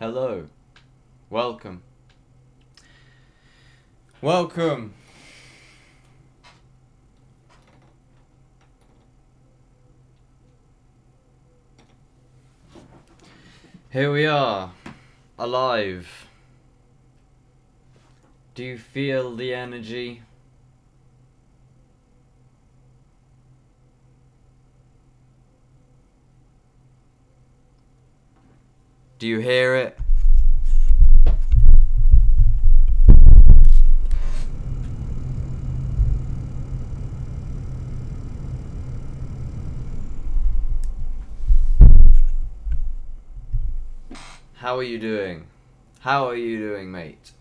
Hello. Welcome. Welcome. Here we are, alive. Do you feel the energy? Do you hear it? How are you doing? How are you doing, mate?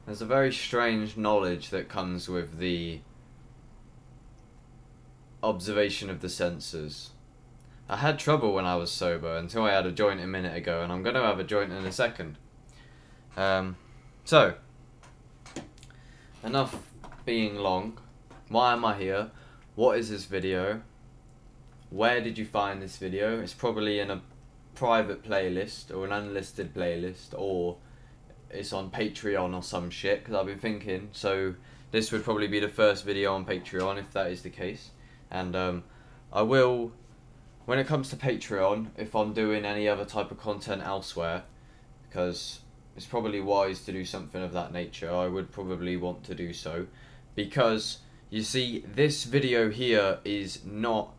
There's a very strange knowledge that comes with the observation of the senses. I had trouble when I was sober until I had a joint a minute ago, and I'm going to have a joint in a second. So, enough being long. Why am I here? What is this video? Where did you find this video? It's probably in a private playlist or an unlisted playlist, or it's on Patreon or some shit, because I've been thinking, so this would probably be the first video on Patreon if that is the case. And I will, when it comes to Patreon, if I'm doing any other type of content elsewhere, because it's probably wise to do something of that nature, I would probably want to do so, because you see, this video here is not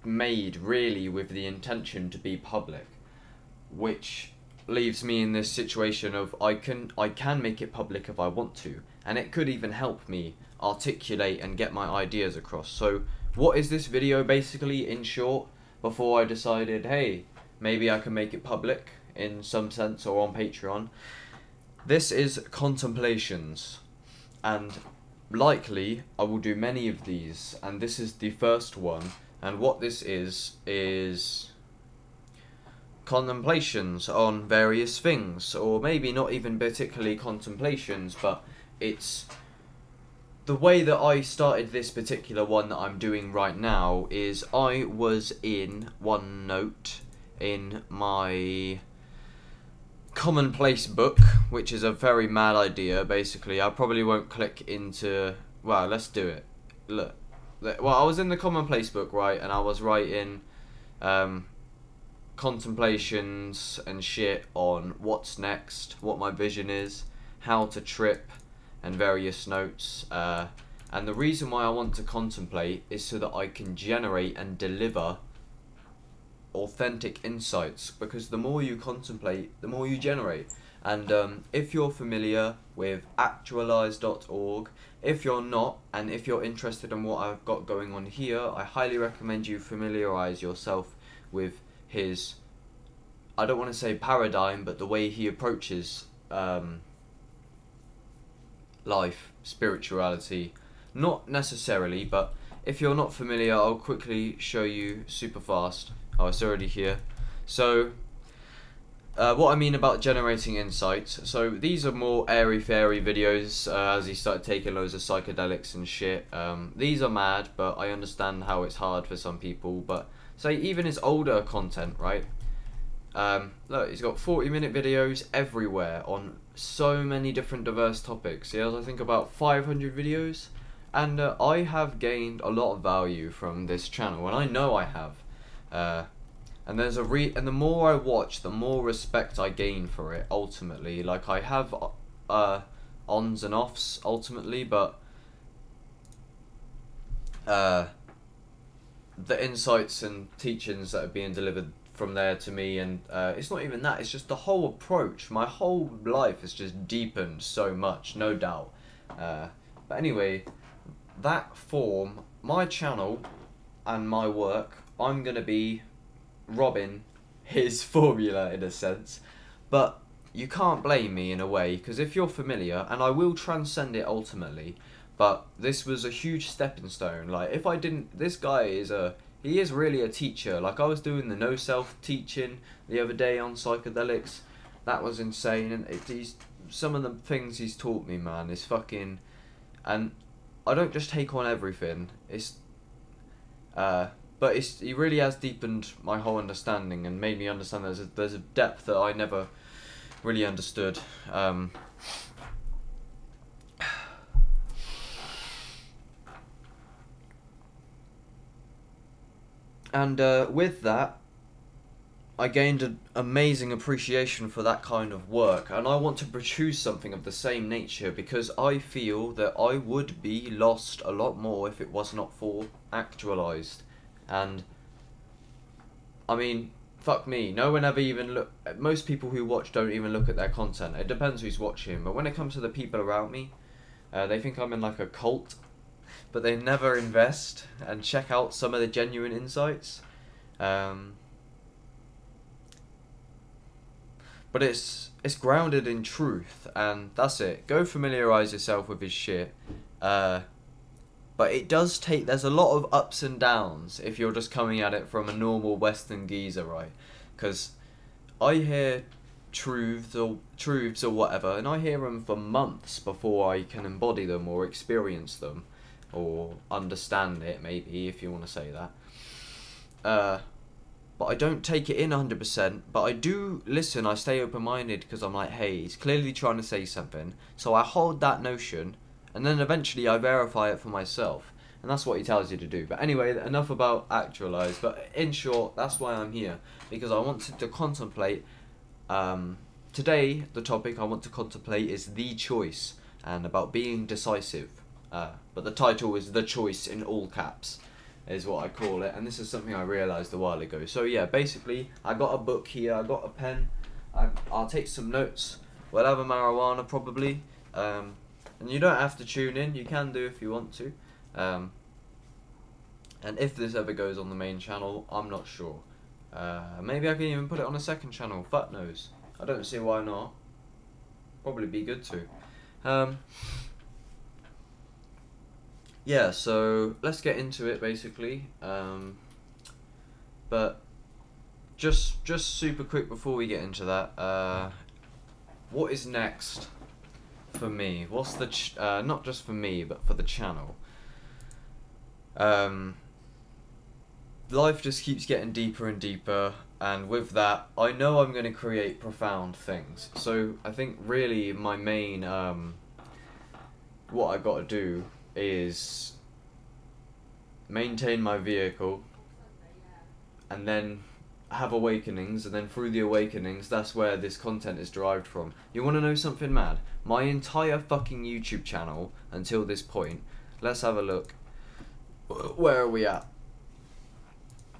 made really with the intention to be public, which leaves me in this situation of I can make it public if I want to, and it could even help me articulate and get my ideas across. So what is this video basically, in short, before I decided, hey, maybe I can make it public in some sense or on Patreon? This is Contemplations, and likely I will do many of these, and this is the first one. And what this is contemplations on various things, or maybe not even particularly contemplations, but it's the way that I started this particular one that I'm doing right now. Is I was in OneNote in my commonplace book, which is a very mad idea. Basically, I probably won't click into, well, let's do it. Look, well, I was in the commonplace book, right, and I was writing contemplations and shit on what's next, what my vision is, how to trip, and various notes. And the reason why I want to contemplate is so that I can generate and deliver authentic insights, because the more you contemplate, the more you generate. And if you're familiar with actualize.org, if you're not, and if you're interested in what I've got going on here, I highly recommend you familiarize yourself with his, I don't want to say paradigm, but the way he approaches life, spirituality. Not necessarily, but if you're not familiar, I'll quickly show you super fast. Oh, it's already here. So, what I mean about generating insights. So these are more airy-fairy videos, as he started taking loads of psychedelics and shit. These are mad, but I understand how it's hard for some people. But say even his older content, right? Look, he's got 40-minute videos everywhere on so many different diverse topics. He has, I think, about 500 videos, and I have gained a lot of value from this channel, and I know I have. And there's and the more I watch, the more respect I gain for it. Ultimately, like, I have ons and offs ultimately, but the insights and teachings that are being delivered from there to me, and it's not even that, it's just the whole approach. My whole life has just deepened so much, no doubt. But anyway, that form, my channel and my work, I'm gonna be robbing his formula in a sense, but you can't blame me in a way, because if you're familiar, and I will transcend it ultimately, but this was a huge stepping stone. Like, if I didn't, this guy is he is really a teacher. Like, I was doing the no self teaching the other day on psychedelics. That was insane, and he's some of the things he's taught me, man, is fucking and I don't just take on everything. But he really has deepened my whole understanding and made me understand there's a depth that I never really understood. And with that, I gained an amazing appreciation for that kind of work, and I want to produce something of the same nature because I feel that I would be lost a lot more if it was not for Actualized. And I mean, fuck me, no one ever even most people who watch don't even look at their content. It depends who's watching, but when it comes to the people around me, they think I'm in like a cult, but they never invest and check out some of the genuine insights. But it's grounded in truth, and that's it. Go familiarize yourself with his shit. But it does take, there's a lot of ups and downs if you're just coming at it from a normal Western geezer, right? Because I hear truths or whatever, and I hear them for months before I can embody them or experience them or understand it, maybe, if you want to say that. But I don't take it in 100%, but I do listen, I stay open-minded because I'm like, hey, he's clearly trying to say something, so I hold that notion, and then eventually I verify it for myself, and that's what he tells you to do. But anyway, enough about Actualized, but in short, that's why I'm here, because I wanted to contemplate, today, the topic I want to contemplate is the choice, and about being decisive, but the title is The Choice in all caps, is what I call it, and this is something I realised a while ago. So yeah, basically, I got a book here, I got a pen, I'll take some notes, we'll have a marijuana probably, and you don't have to tune in, you can do if you want to, and if this ever goes on the main channel, I'm not sure. Maybe I can even put it on a second channel, fuck knows, I don't see why not, probably be good to. Yeah, so let's get into it basically, but just super quick before we get into that, what is next for me? What's the, not just for me, but for the channel? Life just keeps getting deeper and deeper, and with that, I know I'm going to create profound things, so I think really my main, what I got to do is maintain my vehicle and then have awakenings, and then through the awakenings that's where this content is derived from. You want to know something mad? My entire fucking YouTube channel until this point, let's have a look, where are we at?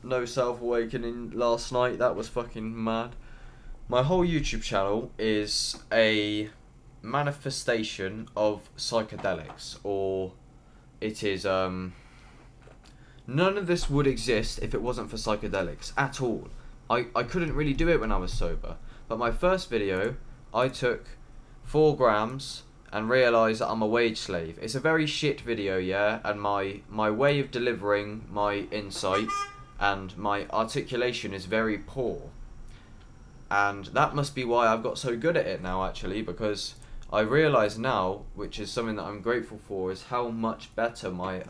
No self-awakening last night, that was fucking mad. My whole YouTube channel is a manifestation of psychedelics, or it is, none of this would exist if it wasn't for psychedelics at all. I couldn't really do it when I was sober, but my first video, I took 4 grams and realised that I'm a wage slave. It's a very shit video, yeah, and my way of delivering my insight and my articulation is very poor, and that must be why I've got so good at it now, actually, because I realise now, which is something that I'm grateful for, is how much better my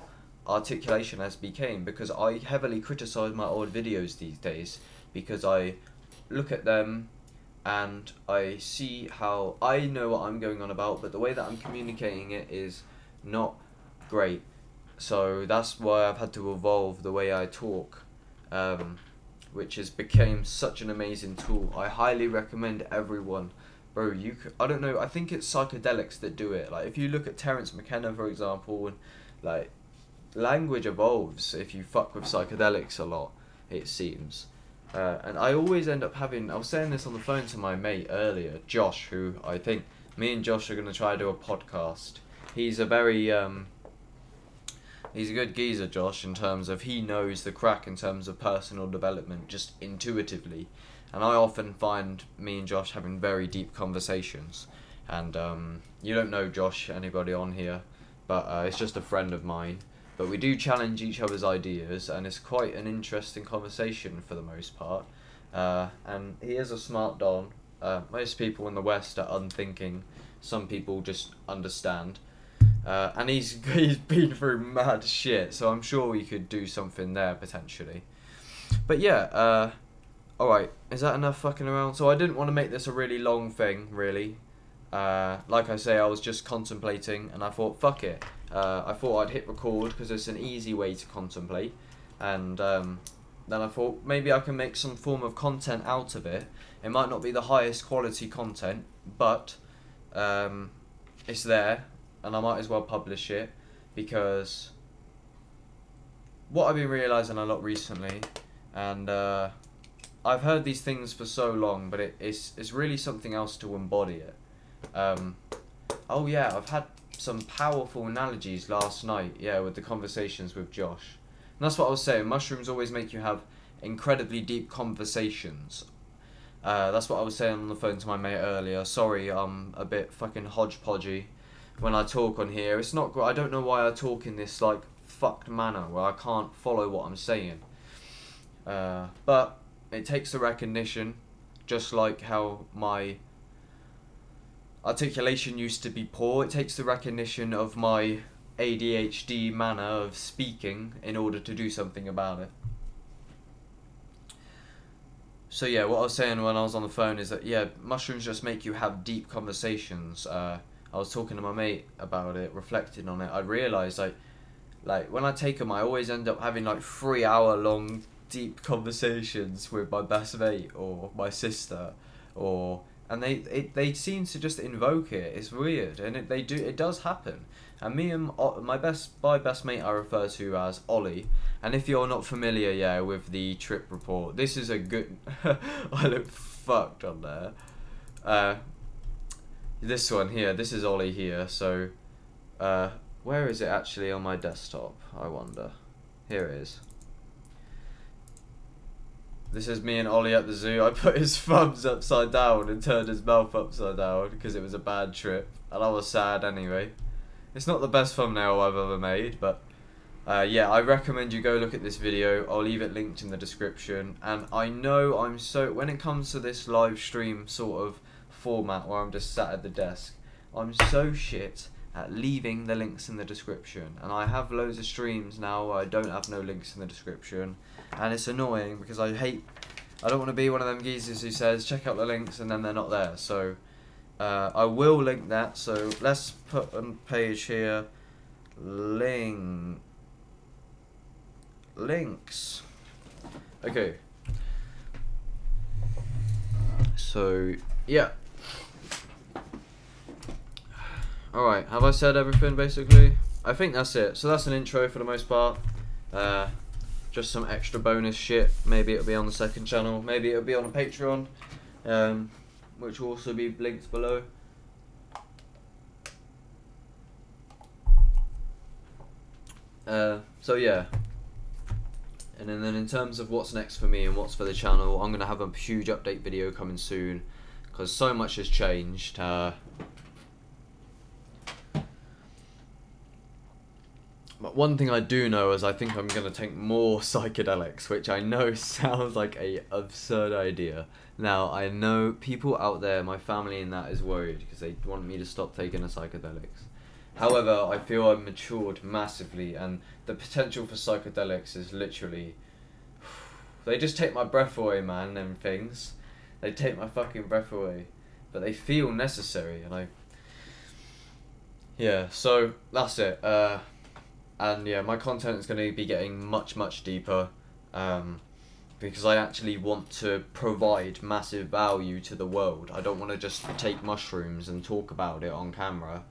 articulation has become, because I heavily criticise my old videos these days, because I look at them and I see how I know what I'm going on about, but the way that I'm communicating it is not great. So that's why I've had to evolve the way I talk, which has become such an amazing tool. I highly recommend everyone. Bro, I don't know, I think it's Psychedelics that do it. Like, if you look at Terence McKenna, for example, and, like, language evolves if you fuck with psychedelics a lot, it seems. And I always end up having, I was saying this on the phone to my mate earlier, Josh, who I think me and Josh are going to try to do a podcast. He's a very, he's a good geezer, Josh, in terms of he knows the crack in terms of personal development, just intuitively. And I often find me and Josh having very deep conversations. And you don't know Josh, anybody on here, but it's just a friend of mine. But we do challenge each other's ideas, and it's quite an interesting conversation for the most part. And he is a smart don. Most people in the West are unthinking. Some people just understand. And he's been through mad shit, so I'm sure we could do something there potentially. But yeah, alright, is that enough fucking around? So I didn't want to make this a really long thing, really. Like I say, I was just contemplating, and I thought, fuck it. I thought I'd hit record because it's an easy way to contemplate, and then I thought maybe I can make some form of content out of it. It might not be the highest quality content, but it's there, and I might as well publish it, because what I've been realising a lot recently, and I've heard these things for so long, but it's really something else to embody it. Oh yeah, I've had some powerful analogies last night, yeah, with the conversations with Josh. And that's what I was saying, mushrooms always make you have incredibly deep conversations. That's what I was saying on the phone to my mate earlier. Sorry, I'm a bit fucking hodgepodgey when I talk on here. It's not I don't know why I talk in this like fucked manner where I can't follow what I'm saying. But it takes the recognition, just like how my articulation used to be poor. It takes the recognition of my ADHD manner of speaking in order to do something about it. So yeah, what I was saying when I was on the phone is that, yeah, mushrooms just make you have deep conversations. I was talking to my mate about it, reflecting on it. I realised like when I take them, I always end up having like 3-hour long deep conversations with my best mate or my sister, and they seem to just invoke it. It's weird, and it does happen. And me and my best mate I refer to as Ollie. And if you're not familiar, yeah, with the trip report, this is a good. I look fucked on there. This one here, this is Ollie here. So, where is it actually on my desktop? I wonder. Here it is. This is me and Ollie at the zoo. I put his thumbs upside down and turned his mouth upside down because it was a bad trip, and I was sad anyway. It's not the best thumbnail I've ever made, but yeah, I recommend you go look at this video. I'll leave it linked in the description. And I know when it comes to this live stream sort of format where I'm just sat at the desk, I'm so shit at leaving the links in the description. And I have loads of streams now where I don't have no links in the description. And it's annoying because I don't want to be one of them geezers who says check out the links and then they're not there. So I will link that. So let's put on page here links. Okay. So yeah. Alright, have I said everything basically? I think that's it. So that's an intro for the most part. Just some extra bonus shit. Maybe it'll be on the second channel. Maybe it'll be on a Patreon, which will also be linked below. So yeah. And then in terms of what's next for me and what's for the channel, I'm going to have a huge update video coming soon, because so much has changed. But one thing I do know is I think I'm going to take more psychedelics, which I know sounds like a absurd idea. Now, I know people out there, my family and that, is worried because they want me to stop taking the psychedelics. However, I feel I've matured massively, and the potential for psychedelics is literally... They just take my breath away, man, them things. They take my fucking breath away. But they feel necessary, and yeah, so that's it. And yeah, my content is going to be getting much, much deeper, because I actually want to provide massive value to the world. I don't want to just take mushrooms and talk about it on camera.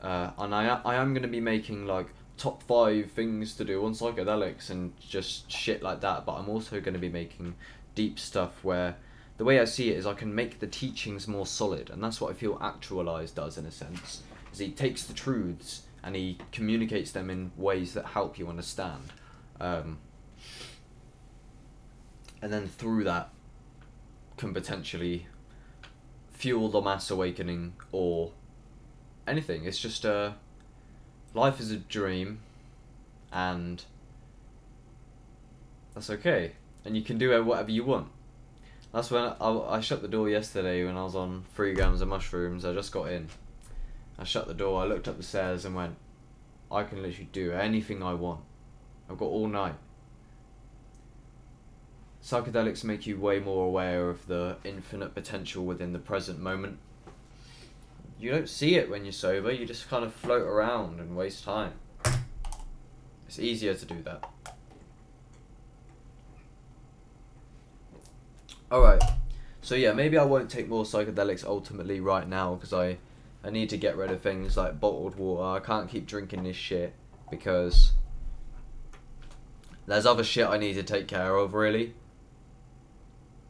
And I am going to be making like top 5 things to do on psychedelics and just shit like that, but I'm also going to be making deep stuff where the way I see it is I can make the teachings more solid, and that's what I feel Actualize does in a sense, is he takes the truths and he communicates them in ways that help you understand. And then through that can potentially fuel the mass awakening or anything. It's just life is a dream, and that's okay. And you can do whatever you want. That's when I shut the door yesterday when I was on 3 grams of mushrooms. I just got in. I shut the door, I looked up the stairs and went, I can literally do anything I want. I've got all night. Psychedelics make you way more aware of the infinite potential within the present moment. You don't see it when you're sober, you just kind of float around and waste time. It's easier to do that. Alright, so yeah, maybe I won't take more psychedelics ultimately right now, because I need to get rid of things like bottled water. I can't keep drinking this shit, because there's other shit I need to take care of, really.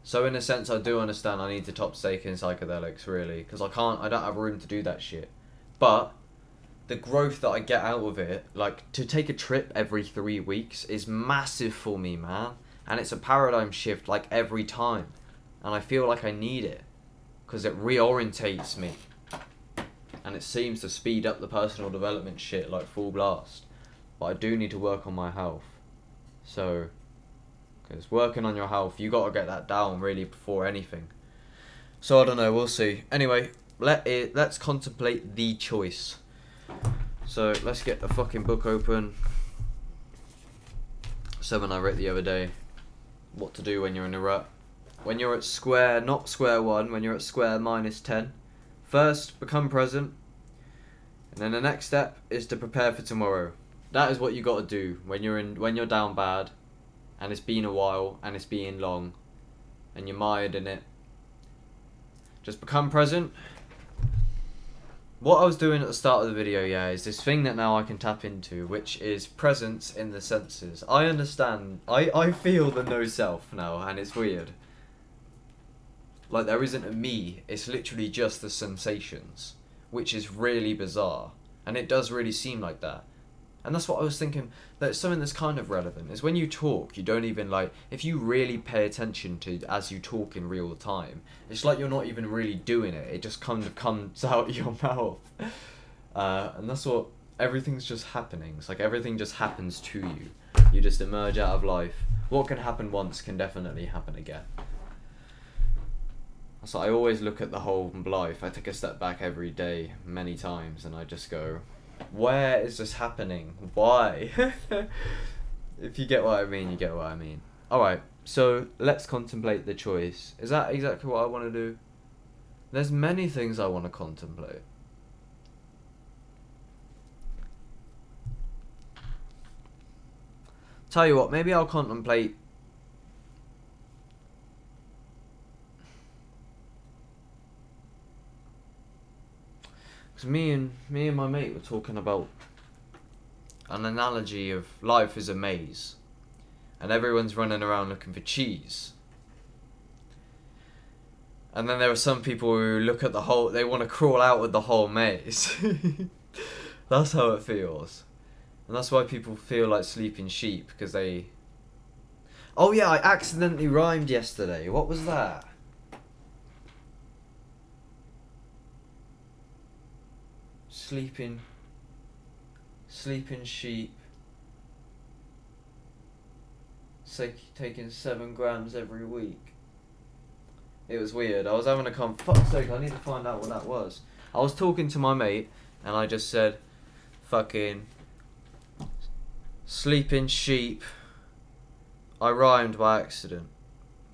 So in a sense, I do understand I need to top taking psychedelics, really, because I don't have room to do that shit. But the growth that I get out of it, like, to take a trip every 3 weeks is massive for me, man. And it's a paradigm shift, like, every time. And I feel like I need it, because it reorientates me. And it seems to speed up the personal development shit, like, full blast. But I do need to work on my health. So, because working on your health, you got to get that down, really, before anything. So, I don't know, we'll see. Anyway, let's contemplate the choice. So, let's get the fucking book open. Something I read the other day. What to do when you're in a rut. When you're at square, not square one, when you're at square -10. First, become present. And then the next step is to prepare for tomorrow. That is what you got to do when you're down bad, and it's been a while, and it's been long, and you're mired in it. Just become present. What I was doing at the start of the video, yeah, is this thing that now I can tap into, which is presence in the senses. I understand. I feel the no self now, and it's weird. Like, there isn't a me, it's literally just the sensations, which is really bizarre. And it does really seem like that. And that's what I was thinking, that something that's kind of relevant is when you talk, you don't even, like, if you really pay attention to as you talk in real time, it's like you're not even really doing it, it just kind of comes out your mouth. And that's what, everything's just happening. It's like everything just happens to you. You just emerge out of life. What can happen once can definitely happen again. So I always look at the whole life. I take a step back every day, many times, and I just go, where is this happening? Why? If you get what I mean, you get what I mean. Alright, so let's contemplate the choice. Is that exactly what I want to do? There's many things I want to contemplate. Tell you what, maybe I'll contemplate because me and my mate were talking about an analogy of life is a maze, and everyone's running around looking for cheese. And then there are some people who look at the whole, they want to crawl out with the whole maze. That's how it feels. And that's why people feel like sleeping sheep, because they... Oh yeah, I accidentally rhymed yesterday. What was that? Sleeping sheep, taking 7 grams every week. It was weird. I was having a fuck's sake, I need to find out what that was. I was talking to my mate and I just said, fucking sleeping sheep. I rhymed by accident.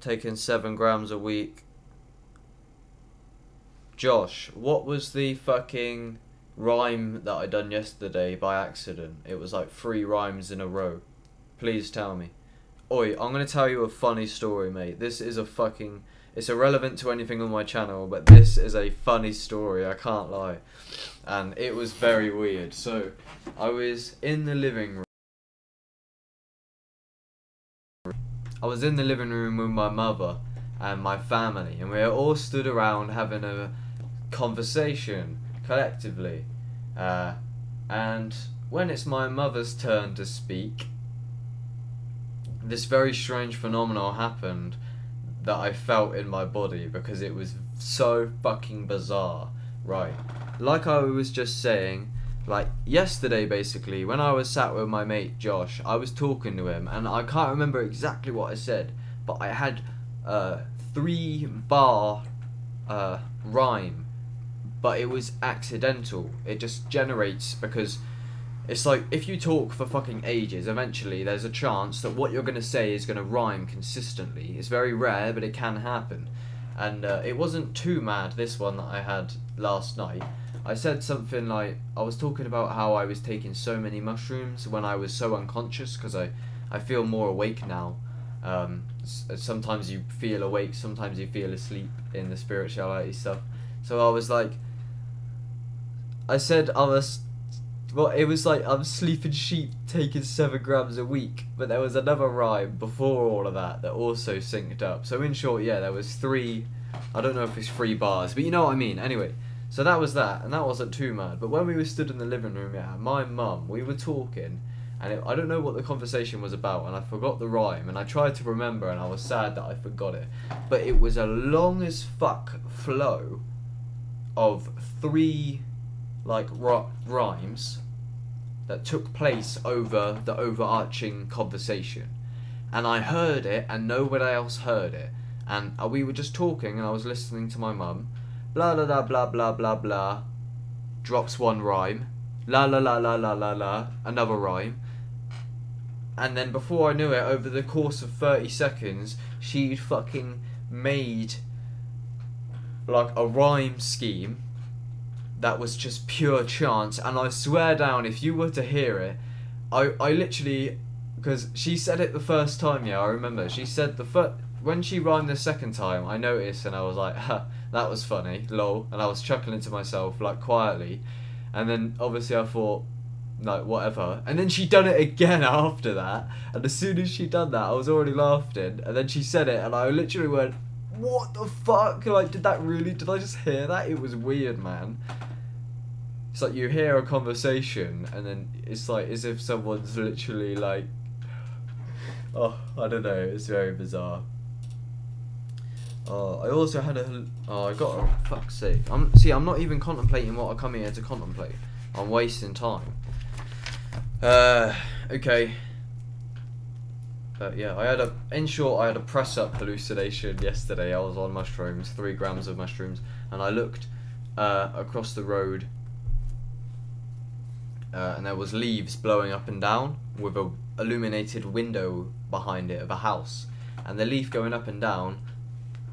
Taking 7 grams a week. Josh, what was the fucking rhyme that I done yesterday by accident? It was like 3 rhymes in a row. Please tell me. Oi, I'm gonna tell you a funny story, mate. This is a fucking... It's irrelevant to anything on my channel, but this is a funny story, I can't lie. And it was very weird. So, I was in the living room. I was in the living room with my mother and my family, and we were all stood around having a conversation collectively, and when it's my mother's turn to speak, this very strange phenomenon happened that I felt in my body, because it was so fucking bizarre. Right, like I was just saying, like yesterday basically, when I was sat with my mate Josh, I was talking to him and I can't remember exactly what I said, but I had 3-bar rhyme but it was accidental. It just generates, because it's like, if you talk for fucking ages, eventually there's a chance that what you're going to say is going to rhyme consistently. It's very rare, but it can happen. And it wasn't too mad, this one that I had last night. I said something like, I was talking about how I was taking so many mushrooms when I was so unconscious, because I feel more awake now. Sometimes you feel awake, sometimes you feel asleep in the spirituality stuff. So I was like, I said I was, well, it was like, I'm sleeping sheep taking 7 grams a week, but there was another rhyme before all of that also synced up. So in short, yeah, there was 3, I don't know if it's 3 bars, but you know what I mean. Anyway, so that was that, and that wasn't too mad. But when we were stood in the living room, yeah, my mum, we were talking, and I don't know what the conversation was about, and I forgot the rhyme, and I tried to remember, and I was sad that I forgot it. But it was a long as fuck flow of 3 like rhymes that took place over the overarching conversation, and I heard it and nobody else heard it, and we were just talking and I was listening to my mum. Blah blah blah blah blah blah blah, drops 1 rhyme, la la la la la la la, another rhyme, and then before I knew it, over the course of 30 seconds she'd fucking made like a rhyme scheme that was just pure chance. And I swear down, if you were to hear it, I literally, because she said it the first time, yeah, I remember, she said when she rhymed the second time, I noticed and I was like, ha, that was funny, lol, and I was chuckling to myself, like, quietly, and then obviously I thought, like, whatever, and then she done it again after that, and as soon as she done that, I was already laughing, and then she said it, and I literally went, what the fuck? Like, did I just hear that? It was weird, man. It's like you hear a conversation and then it's like as if someone's literally like, oh, I don't know, it's very bizarre. I also had fuck's sake. I'm not even contemplating what I come here to contemplate. I'm wasting time. Okay. Yeah, I had a press-up hallucination yesterday. I was on mushrooms, 3 grams of mushrooms, and I looked across the road, and there was leaves blowing up and down with a illuminated window behind it of a house, and the leaf going up and down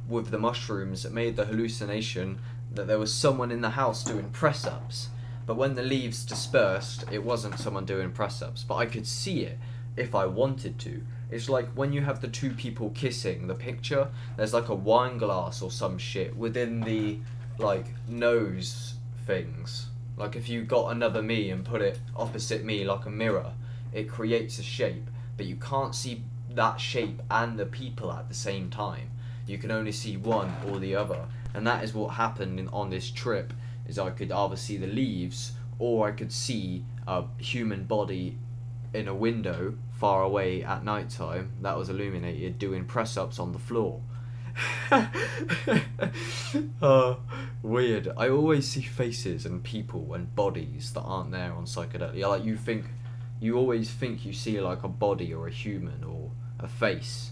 with the mushrooms made the hallucination that there was someone in the house doing press-ups. But when the leaves dispersed, it wasn't someone doing press-ups, but I could see it if I wanted to. It's like when you have the 2 people kissing, the picture, there's like a wine glass or some shit within the, like, nose things. Like if you got another me and put it opposite me like a mirror, it creates a shape, but you can't see that shape and the people at the same time. You can only see one or the other, and that is what happened on this trip, is I could either see the leaves or I could see a human body in a window far away at night time that was illuminated doing press-ups on the floor. Weird. I always see faces and people and bodies that aren't there on psychedelics. Like you always think you see like a body or a human or a face,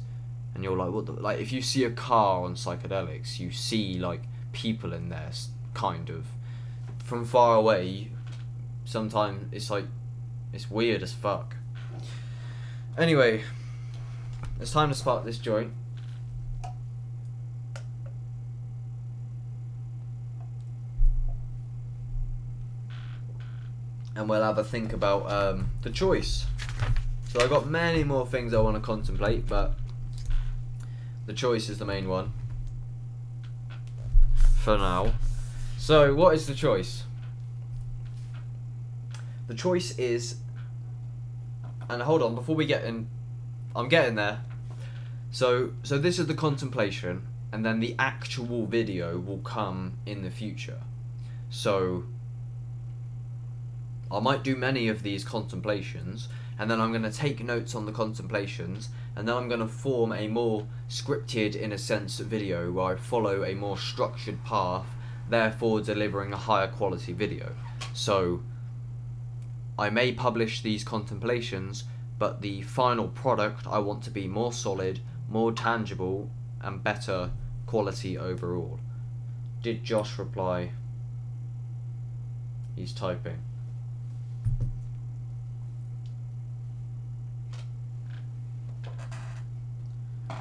and you're like, what the, like if you see a car on psychedelics, you see like people in there, kind of from far away. Sometimes it's like, it's weird as fuck. Anyway, it's time to spark this joint. And we'll have a think about the choice. So I've got many more things I want to contemplate, but the choice is the main one for now. So what is the choice? The choice is, and hold on, before we get in, I'm getting there. So this is the contemplation, and then the actual video will come in the future. So I might do many of these contemplations, and then I'm going to take notes on the contemplations, and then I'm going to form a more scripted, in a sense, video where I follow a more structured path, therefore delivering a higher quality video. So I may publish these contemplations, but the final product I want to be more solid, more tangible, and better quality overall. Did Josh reply? He's typing.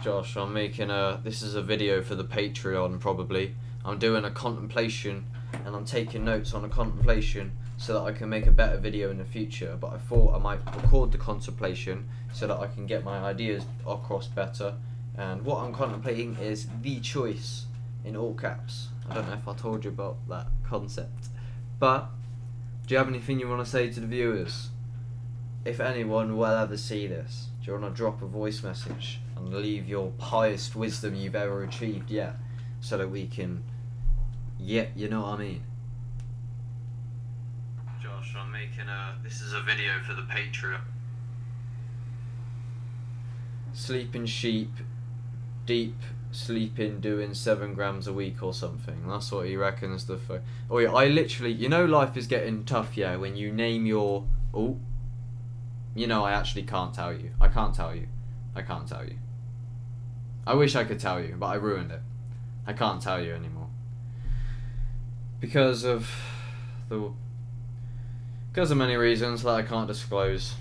Josh, I'm making this is a video for the Patreon probably. I'm doing a contemplation and I'm taking notes on a contemplation so that I can make a better video in the future, but I thought I might record the contemplation so that I can get my ideas across better. And what I'm contemplating is the choice, in all caps. I don't know if I told you about that concept, but do you have anything you want to say to the viewers? If anyone will ever see this, do you want to drop a voice message and leave your highest wisdom you've ever achieved yet, so that we can, you know what I mean? Josh, I'm making this is a video for the Patreon. Sleeping sheep, deep sleeping, doing 7 grams a week or something. That's what he reckons the oh yeah, I literally, you know, life is getting tough, yeah, when you name your, oh, you know, I actually can't tell you. I can't tell you. I wish I could tell you, but I ruined it. I can't tell you anymore. Because of many reasons that I can't disclose.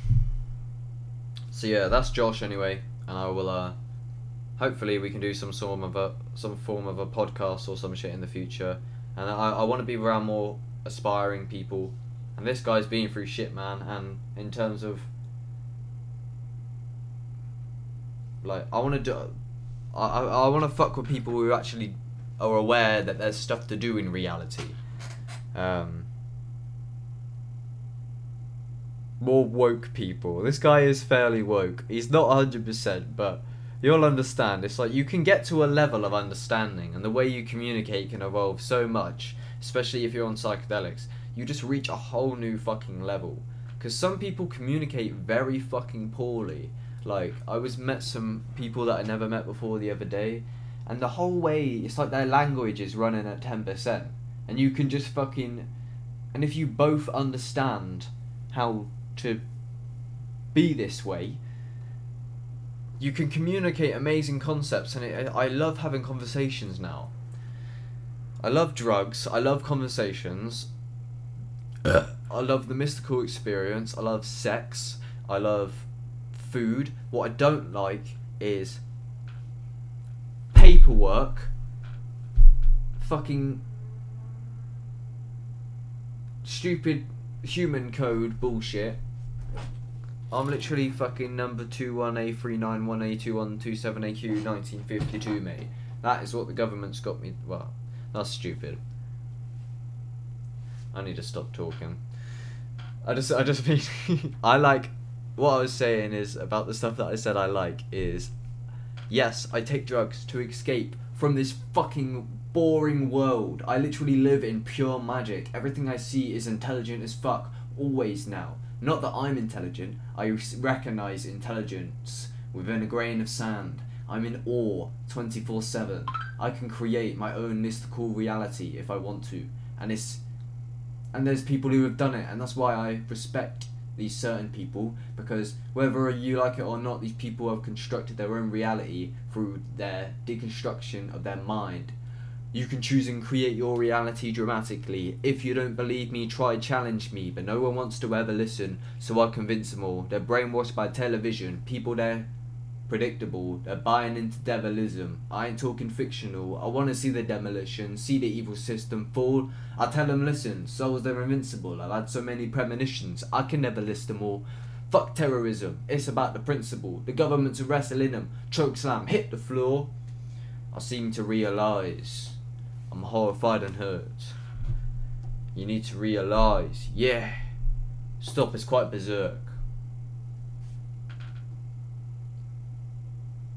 So yeah, that's Josh anyway, and I will hopefully we can do some form of a podcast or some shit in the future. And I want to be around more aspiring people. And this guy's been through shit, man. And in terms of, like, I want to fuck with people who actually are aware that there's stuff to do in reality. More woke people. This guy is fairly woke. He's not 100%, but you'll understand. It's like you can get to a level of understanding, and the way you communicate can evolve so much, especially if you're on psychedelics. You just reach a whole new fucking level. Because some people communicate very fucking poorly. Like, I met some people that I never met before the other day, and the whole way, it's like their language is running at 10%. And you can just fucking... And if you both understand how to be this way, you can communicate amazing concepts. And I love having conversations now. I love drugs, I love conversations, I love the mystical experience, I love sex, I love food. What I don't like is paperwork, fucking stupid human code bullshit. I'm literally fucking number 21A391A2127AQ1952, mate. That is what the government's got me. Well, that's stupid. I need to stop talking. I just mean I like, what I was saying is about the stuff that I said I like is, yes, I take drugs to escape from this fucking boring world. I literally live in pure magic. Everything I see is intelligent as fuck, always now. Not that I'm intelligent, I recognise intelligence within a grain of sand. I'm in awe 24/7. I can create my own mystical reality if I want to. And there's people who have done it, and that's why I respect these certain people, because whether you like it or not, these people have constructed their own reality through their deconstruction of their mind. You can choose and create your reality dramatically. If you don't believe me, try challenge me, but no one wants to ever listen, so I convince them all. They're brainwashed by television, people they're predictable, they're buying into devilism. I ain't talking fictional, I want to see the demolition, see the evil system fall. I tell them, listen, souls they're invincible, I've had so many premonitions, I can never list them all. Fuck terrorism, it's about the principle, the government's wrestling them, choke slam, hit the floor. I seem to realise I'm horrified and hurt. You need to realise, yeah. Stop, it's quite berserk.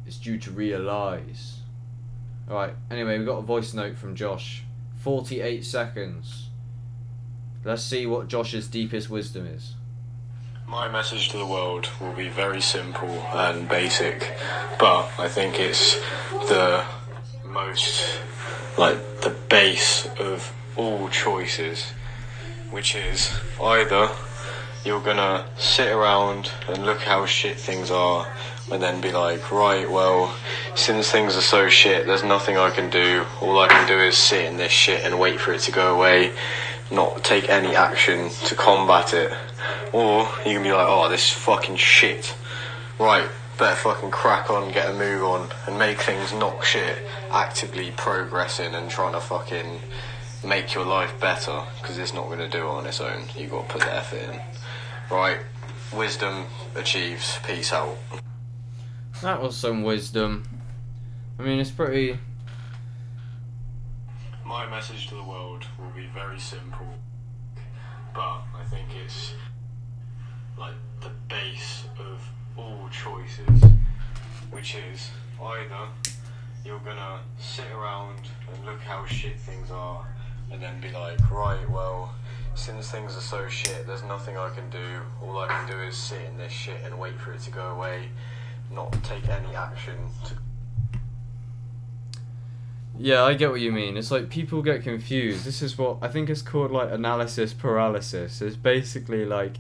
It's due to realise. Alright, anyway, we got a voice note from Josh. 48 seconds. Let's see what Josh's deepest wisdom is. My message to the world will be very simple and basic, but I think it's the most, like, the base of all choices, which is either you're gonna sit around and look how shit things are and then be like, right, well, since things are so shit, there's nothing I can do, all I can do is sit in this shit and wait for it to go away, not take any action to combat it. Or you can be like, oh, this is fucking shit. Right, better fucking crack on, get a move on, and make things not shit. Actively progressing and trying to fucking make your life better, because it's not going to do it on its own. You got to put the effort in. Right, wisdom achieves. Peace out. That was some wisdom. I mean, it's pretty... My message to the world will be very simple, but I think it's like the base of all choices, which is either you're gonna sit around and look how shit things are and then be like, right, well, since things are so shit, there's nothing I can do. All I can do is sit in this shit and wait for it to go away, not take any action to... Yeah, I get what you mean. It's like people get confused. This is what I think is called like analysis paralysis. It's basically like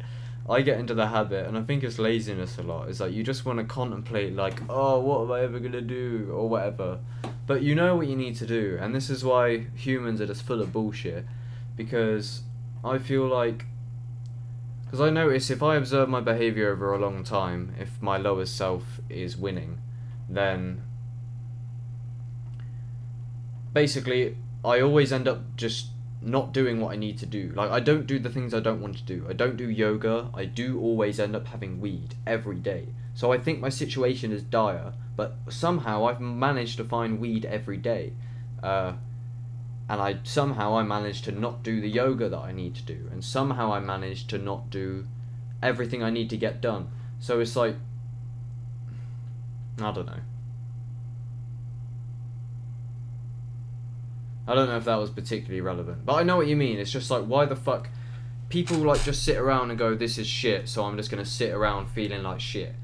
I get into the habit, and I think it's laziness a lot. It's like you just want to contemplate like, oh, what am I ever going to do or whatever. But you know what you need to do, and this is why humans are just full of bullshit, because I feel like, because I notice if I observe my behaviour over a long time, if my lower self is winning, then basically I always end up just not doing what I need to do. Like, I don't do the things I don't want to do. I don't do yoga. I do always end up having weed every day. So I think my situation is dire, but somehow I've managed to find weed every day. And somehow I managed to not do the yoga that I need to do, and somehow I managed to not do everything I need to get done. So it's like, I don't know. I don't know if that was particularly relevant, but I know what you mean. It's just like, why the fuck people like just sit around and go, this is shit, so I'm just gonna sit around feeling like shit.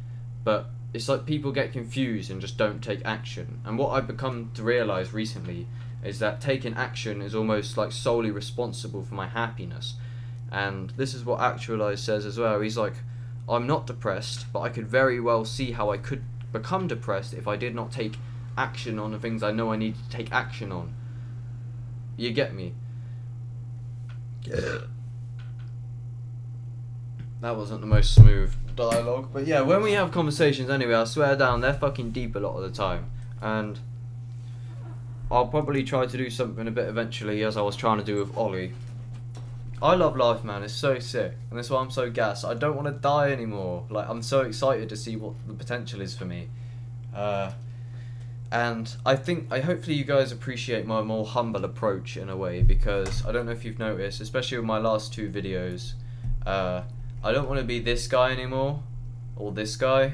But it's like people get confused and just don't take action. And what I've become to realise recently is that taking action is almost like solely responsible for my happiness. And this is what Actualize says as well. He's like, I'm not depressed, but I could very well see how I could become depressed if I did not take action on the things I know I need to take action on. You get me? Yeah. That wasn't the most smooth dialogue, but yeah, when we have conversations anyway, I swear down, they're fucking deep a lot of the time. And I'll probably try to do something a bit eventually, as I was trying to do with Ollie. I love life, man. It's so sick, and that's why I'm so gassed. I don't want to die anymore. Like, I'm so excited to see what the potential is for me. And I hopefully you guys appreciate my more humble approach in a way, because I don't know if you've noticed, especially with my last two videos, I don't want to be this guy anymore, or this guy.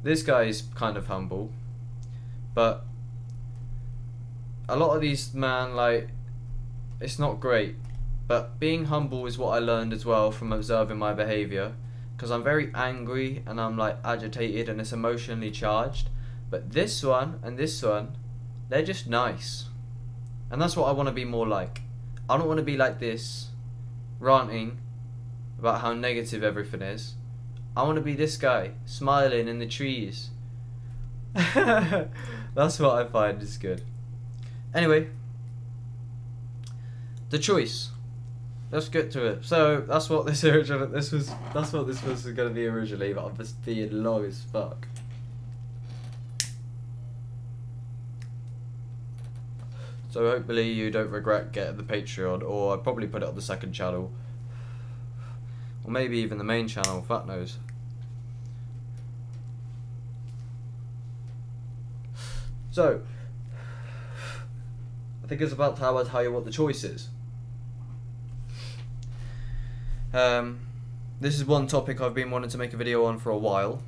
This guy is kind of humble, but a lot of these, man, like, it's not great. But being humble is what I learned as well from observing my behaviour, because I'm very angry and I'm like agitated and it's emotionally charged. But this one and this one, they're just nice. And that's what I want to be more like. I don't want to be like this, ranting about how negative everything is. I want to be this guy, smiling in the trees. That's what I find is good. Anyway, the choice. Let's get to it. So that's what this was going to be originally, but I'm just being long as fuck. So hopefully you don't regret getting the Patreon, or I'll probably put it on the second channel. Or maybe even the main channel, fuck knows. So, I think it's about time I tell you what the choice is. This is one topic I've been wanting to make a video on for a while.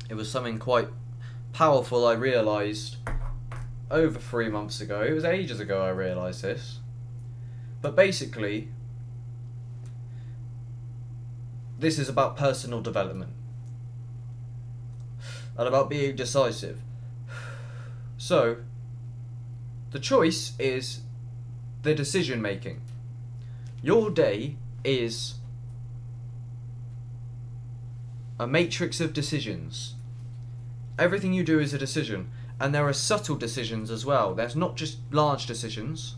It was something quite powerful I realised over 3 months ago. It was ages ago I realised this. But basically, this is about personal development and about being decisive. So, the choice is the decision making. Your day is a matrix of decisions. Everything you do is a decision. And there are subtle decisions as well. There's not just large decisions.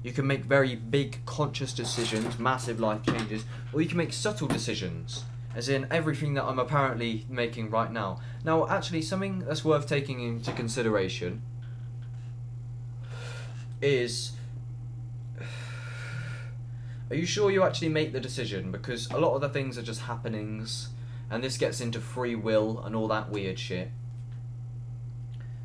You can make very big conscious decisions, massive life changes, or you can make subtle decisions, as in everything that I'm apparently making right now. Now, actually, something that's worth taking into consideration is, are you sure you actually make the decision? Because a lot of the things are just happenings, and this gets into free will and all that weird shit.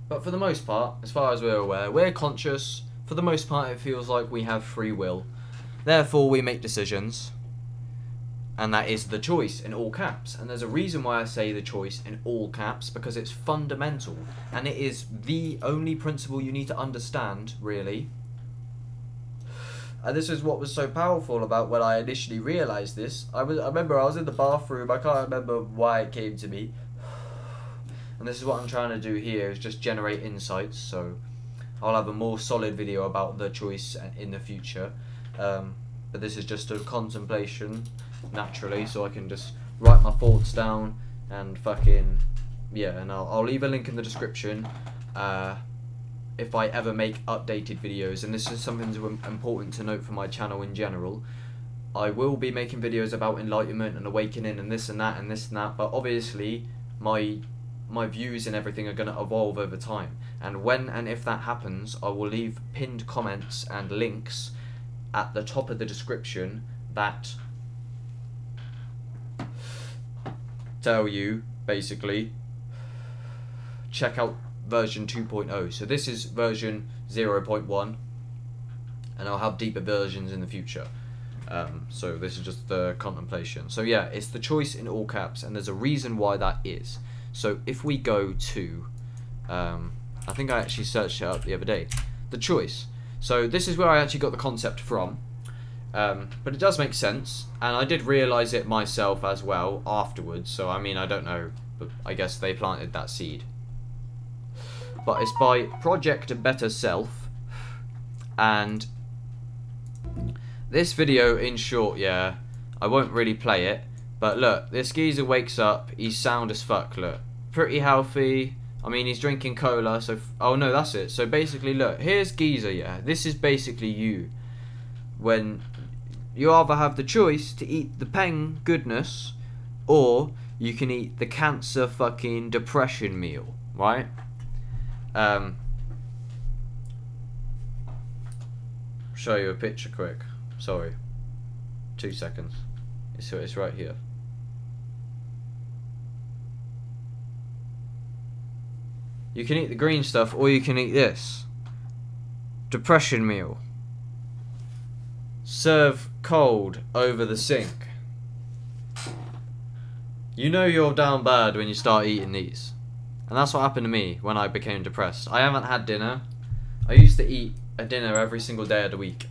But for the most part, as far as we're aware, we're conscious. For the most part, it feels like we have free will. Therefore, we make decisions. And that is the choice in all caps. And there's a reason why I say the choice in all caps, because it's fundamental. And it is the only principle you need to understand, really. And this is what was so powerful about when I initially realised this. I remember I was in the bathroom. I can't remember why it came to me. And this is what I'm trying to do here, is just generate insights. So I'll have a more solid video about the choice in the future. But this is just a contemplation, naturally, so I can just write my thoughts down and fucking, yeah, and I'll leave a link in the description if I ever make updated videos. And this is something important to note for my channel in general. I will be making videos about enlightenment and awakening and this and that and this and that, but obviously my views and everything are going to evolve over time, and when and if that happens, I will leave pinned comments and links at the top of the description that tell you, basically, check out version 2.0. So this is version 0.1, and I'll have deeper versions in the future. So this is just the contemplation. So yeah, it's the choice in all caps, and there's a reason why that is. So if we go to, I think I actually searched it up the other day, the choice. So this is where I actually got the concept from, but it does make sense, and I did realise it myself as well afterwards. So I mean, I don't know, but I guess they planted that seed. But it's by Project A Better Self, and this video, in short, yeah, I won't really play it. But look, this geezer wakes up, he's sound as fuck, look. Pretty healthy. I mean, he's drinking cola, so... oh, no, that's it. So basically, look, here's geezer, yeah. This is basically you. When you either have the choice to eat the pain goodness, or you can eat the cancer fucking depression meal, right? Show you a picture quick. Sorry. 2 seconds. It's right here. You can eat the green stuff, or you can eat this. Depression meal. Serve cold over the sink. You know you're down bad when you start eating these. And that's what happened to me when I became depressed. I haven't had dinner. I used to eat a dinner every single day of the week.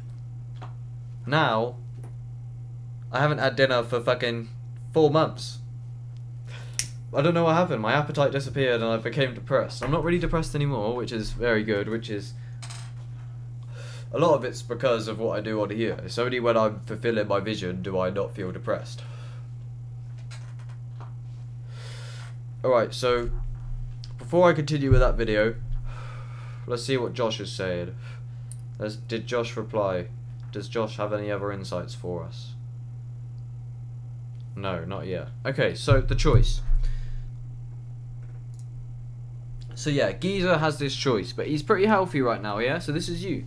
Now, I haven't had dinner for fucking 4 months. I don't know what happened. My appetite disappeared and I became depressed. I'm not really depressed anymore, which is very good, which is... a lot of it's because of what I do on here. It's only when I'm fulfilling my vision do I not feel depressed. Alright, so before I continue with that video, let's see what Josh is saying. Did Josh reply? Does Josh have any other insights for us? No, not yet. Okay, so the choice. So yeah, Geezer has this choice, but he's pretty healthy right now, yeah? So this is you.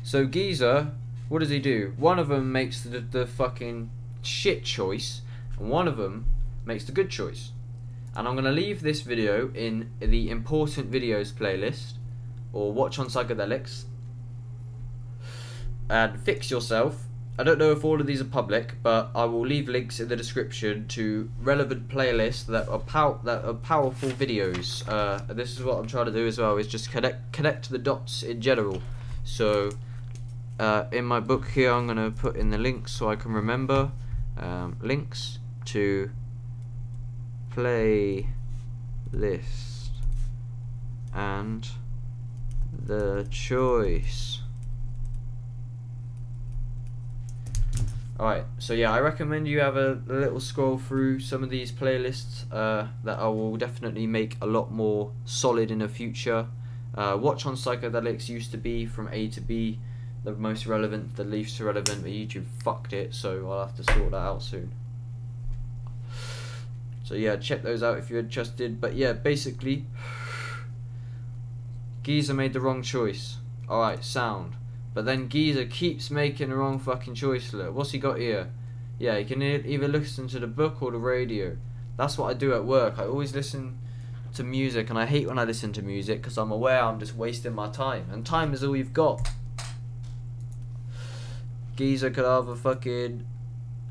So Geezer, what does he do? One of them makes the fucking shit choice, and one of them makes the good choice. And I'm going to leave this video in the important videos playlist, or watch on Psychedelics, and fix yourself. I don't know if all of these are public, but I will leave links in the description to relevant playlists that are powerful videos. This is what I'm trying to do as well, is just connect the dots in general. So in my book here, I'm going to put in the links so I can remember. Links to playlist and the choice. Alright, so yeah, I recommend you have a little scroll through some of these playlists that I will definitely make a lot more solid in the future. Watch on Psychedelics used to be from A to B, the most relevant, the least relevant, but YouTube fucked it, so I'll have to sort that out soon. So yeah, check those out if you're interested. But yeah, basically, Geezer made the wrong choice. Alright, sound. But then Geezer keeps making the wrong fucking choice. Look, what's he got here? Yeah, you can either listen to the book or the radio. That's what I do at work. I always listen to music, and I hate when I listen to music because I'm aware I'm just wasting my time, and time is all you've got. Geezer could either fucking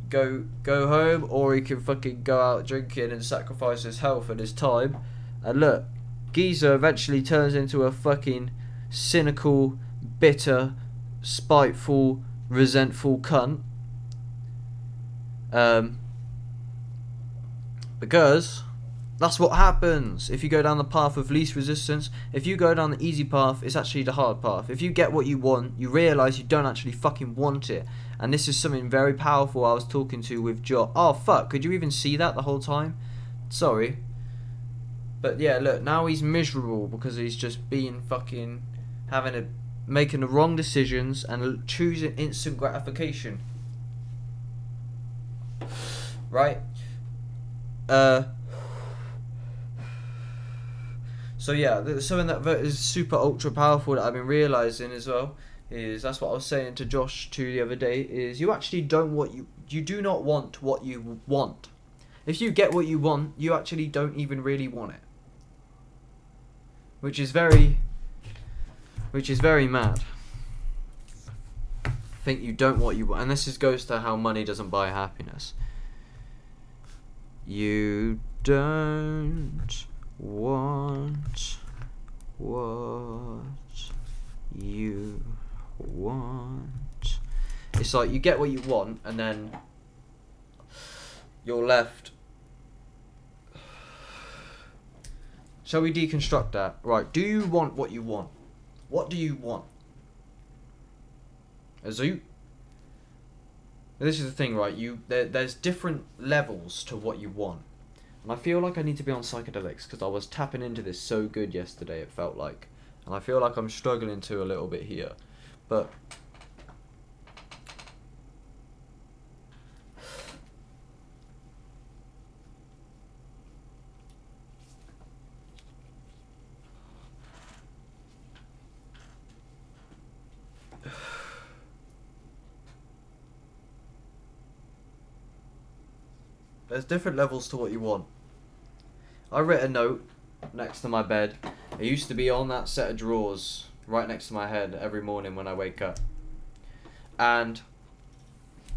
go home, or he can fucking go out drinking and sacrifice his health and his time. And look, Geezer eventually turns into a fucking cynical, bitter, spiteful, resentful cunt. Because that's what happens if you go down the path of least resistance. If you go down the easy path, it's actually the hard path. If you get what you want, you realise you don't actually fucking want it. And this is something very powerful I was talking to with Joe. Oh fuck, could you even see that the whole time? Sorry. But yeah, look, now he's miserable because he's just being fucking making the wrong decisions and choosing instant gratification. Right? So yeah, something that is super ultra powerful that I've been realizing as well is, that's what I was saying to Josh the other day, is you actually you do not want what you want. If you get what you want, you actually don't even really want it. Which is very mad. Think you don't want what you want, and this goes to how money doesn't buy happiness. You don't want what you want. It's like you get what you want, and then you're left. Shall we deconstruct that? Right, do you want what you want? What do you want? This is the thing, right? There's different levels to what you want. And I feel like I need to be on psychedelics because I was tapping into this so good yesterday, it felt like. And I feel like I'm struggling to a little bit here. But there's different levels to what you want. I wrote a note next to my bed. It used to be on that set of drawers right next to my head every morning when I wake up. And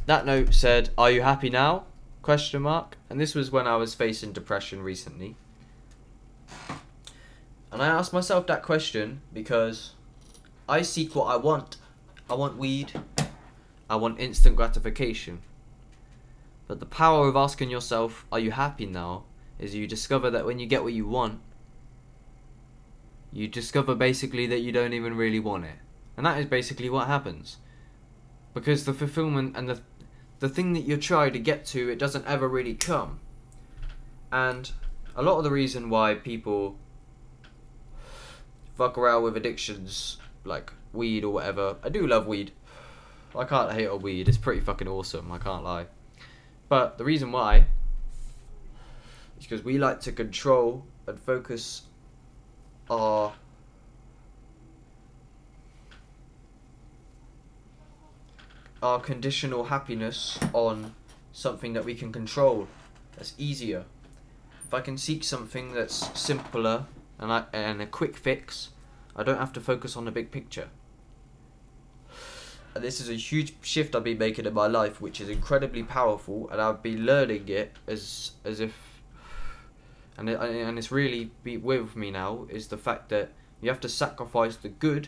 that note said, "Are you happy now?" ? And this was when I was facing depression recently. And I asked myself that question because I seek what I want. I want weed. I want instant gratification. But the power of asking yourself, "Are you happy now?" is you discover that when you get what you want, you discover basically that you don't even really want it. And that is basically what happens. Because the fulfillment and the thing that you're trying to get to, it doesn't ever really come. And a lot of the reason why people fuck around with addictions like weed or whatever, I do love weed. I can't hate on weed, it's pretty fucking awesome, I can't lie. But the reason why is because we like to control and focus our conditional happiness on something that we can control. That's easier. If I can seek something that's simpler and a quick fix, I don't have to focus on the big picture. And this is a huge shift I've been making in my life, which is incredibly powerful, and I've been learning it as if, and it's really with me now, is the fact that you have to sacrifice the good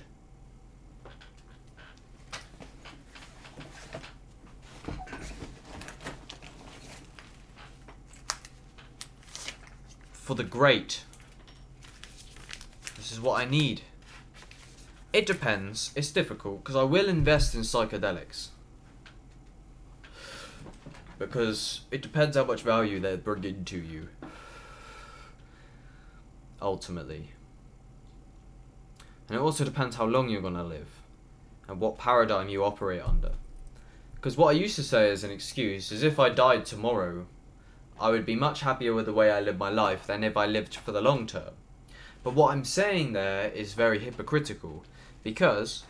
for the great. This is what I need. It depends. It's difficult because I will invest in psychedelics because it depends how much value they're bringing to you ultimately, and it also depends how long you're gonna live. and what paradigm you operate under. Because what I used to say as an excuse is if I died tomorrow, I would be much happier with the way I live my life than if I lived for the long term. But what I'm saying there is very hypocritical, because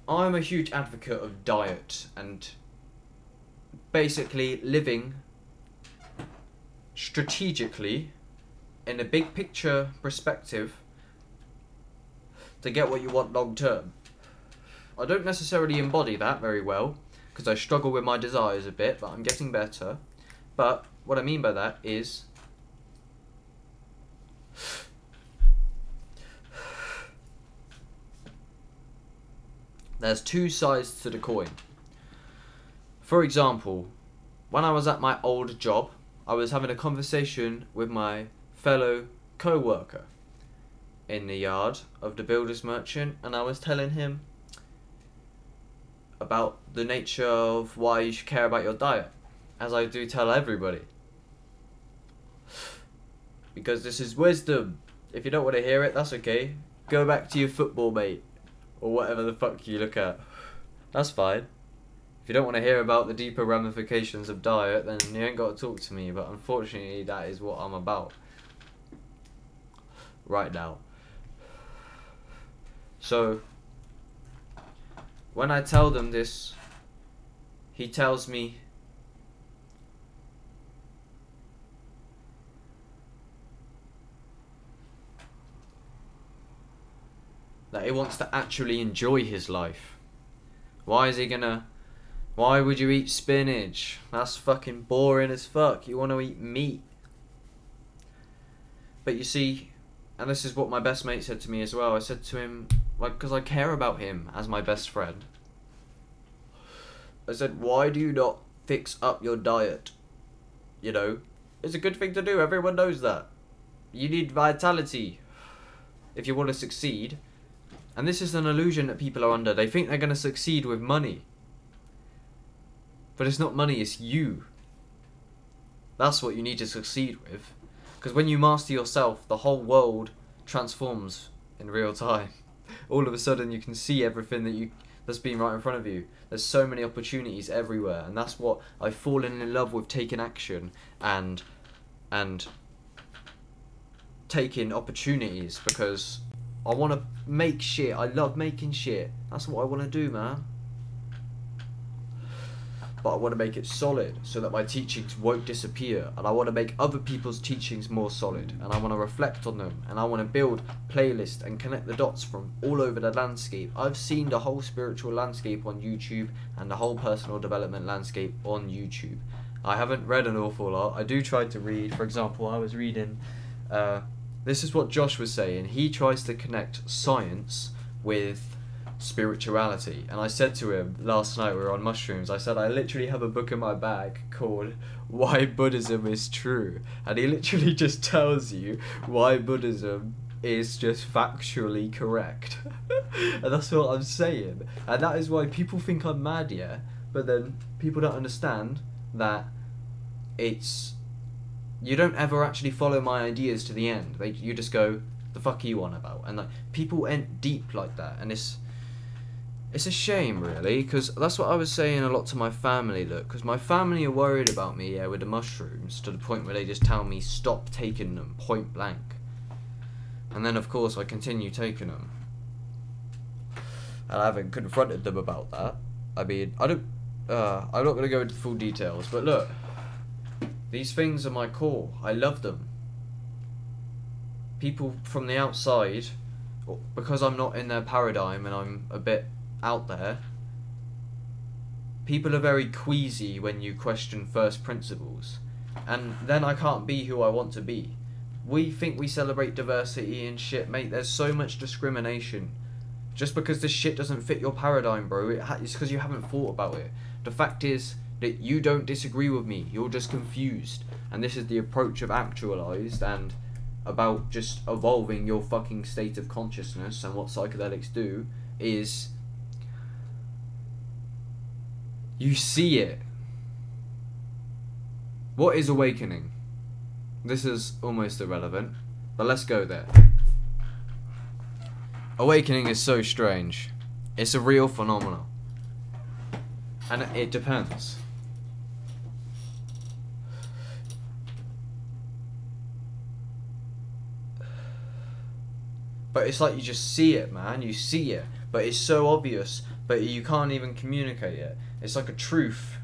I'm a huge advocate of diet and basically living strategically in a big picture perspective to get what you want long term. I don't necessarily embody that very well because I struggle with my desires a bit, but I'm getting better. But what I mean by that is there's two sides to the coin. For example, when I was at my old job, I was having a conversation with my fellow co-worker in the yard of the builder's merchant, and I was telling him about the nature of why you should care about your diet, as I do tell everybody. Because this is wisdom. If you don't want to hear it, that's okay. Go back to your football, mate, or whatever the fuck you look at. That's fine. If you don't want to hear about the deeper ramifications of diet, then you ain't got to talk to me, but unfortunately that is what I'm about right now. So, when I tell them this, he tells me that he wants to actually enjoy his life. Why would you eat spinach? That's fucking boring as fuck. You want to eat meat. But you see, and this is what my best mate said to me as well. I said to him, like, because I care about him as my best friend. I said, why do you not fix up your diet? You know, it's a good thing to do. Everyone knows that. You need vitality if you want to succeed. And this is an illusion that people are under. They think they're going to succeed with money. But it's not money, it's you. That's what you need to succeed with. Because when you master yourself, the whole world transforms in real time. All of a sudden you can see everything that's been right in front of you. There's so many opportunities everywhere, and that's what I've fallen in love with, taking action and taking opportunities, because I want to make shit. I love making shit. That's what I want to do, man. But I want to make it solid so that my teachings won't disappear, and I want to make other people's teachings more solid, and I want to reflect on them, and I want to build playlists and connect the dots from all over the landscape. I've seen the whole spiritual landscape on YouTube and the whole personal development landscape on YouTube. I haven't read an awful lot. I do try to read. For example, I was reading, this is what Josh was saying. He tries to connect science with spirituality, and I said to him last night, we were on mushrooms, I said I literally have a book in my bag called Why Buddhism is True, and he literally just tells you why Buddhism is just factually correct. And that's what I'm saying, and that is why people think I'm mad, yeah, but then people don't understand that you don't ever actually follow my ideas to the end. You just go, the fuck are you on about? And like, people end deep like that, and it's a shame, really, because that's what I was saying a lot to my family, look, because my family are worried about me, yeah, with the mushrooms, to the point where they just tell me stop taking them, point blank. And then, of course, I continue taking them. And I haven't confronted them about that. I mean, I'm not going to go into full details, but look, these things are my core. I love them. People from the outside, because I'm not in their paradigm and I'm a bit out there, people are very queasy when you question first principles, and then I can't be who I want to be. We think we celebrate diversity and shit, mate. There's so much discrimination. Just because this shit doesn't fit your paradigm, bro, it's because you haven't thought about it. The fact is that you don't disagree with me, you're just confused, and this is the approach of actualized and about just evolving your fucking state of consciousness. And what psychedelics do is you see it. What is awakening? This is almost irrelevant, but let's go there. Awakening is so strange. It's a real phenomenon. And it depends. But it's like you just see it, man. You see it. But it's so obvious, but you can't even communicate it. It's like a truth.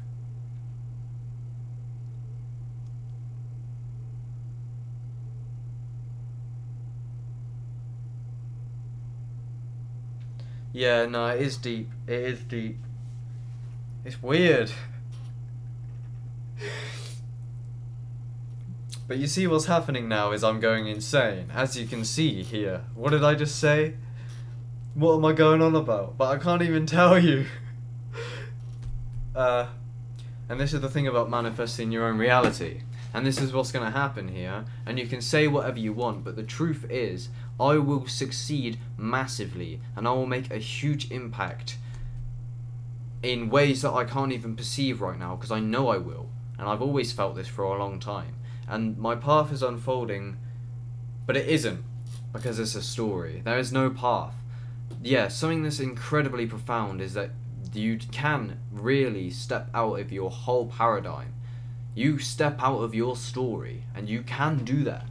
Yeah, no, it is deep. It is deep. It's weird. But you see what's happening now is I'm going insane. As you can see here. What did I just say? What am I going on about? But I can't even tell you. And this is the thing about manifesting your own reality. And this is what's going to happen here. And you can say whatever you want, but the truth is, I will succeed massively. And I will make a huge impact in ways that I can't even perceive right now, because I know I will. And I've always felt this for a long time. And my path is unfolding, but it isn't, because it's a story. There is no path. Yeah, something that's incredibly profound is that you can really step out of your whole paradigm. You step out of your story, and you can do that.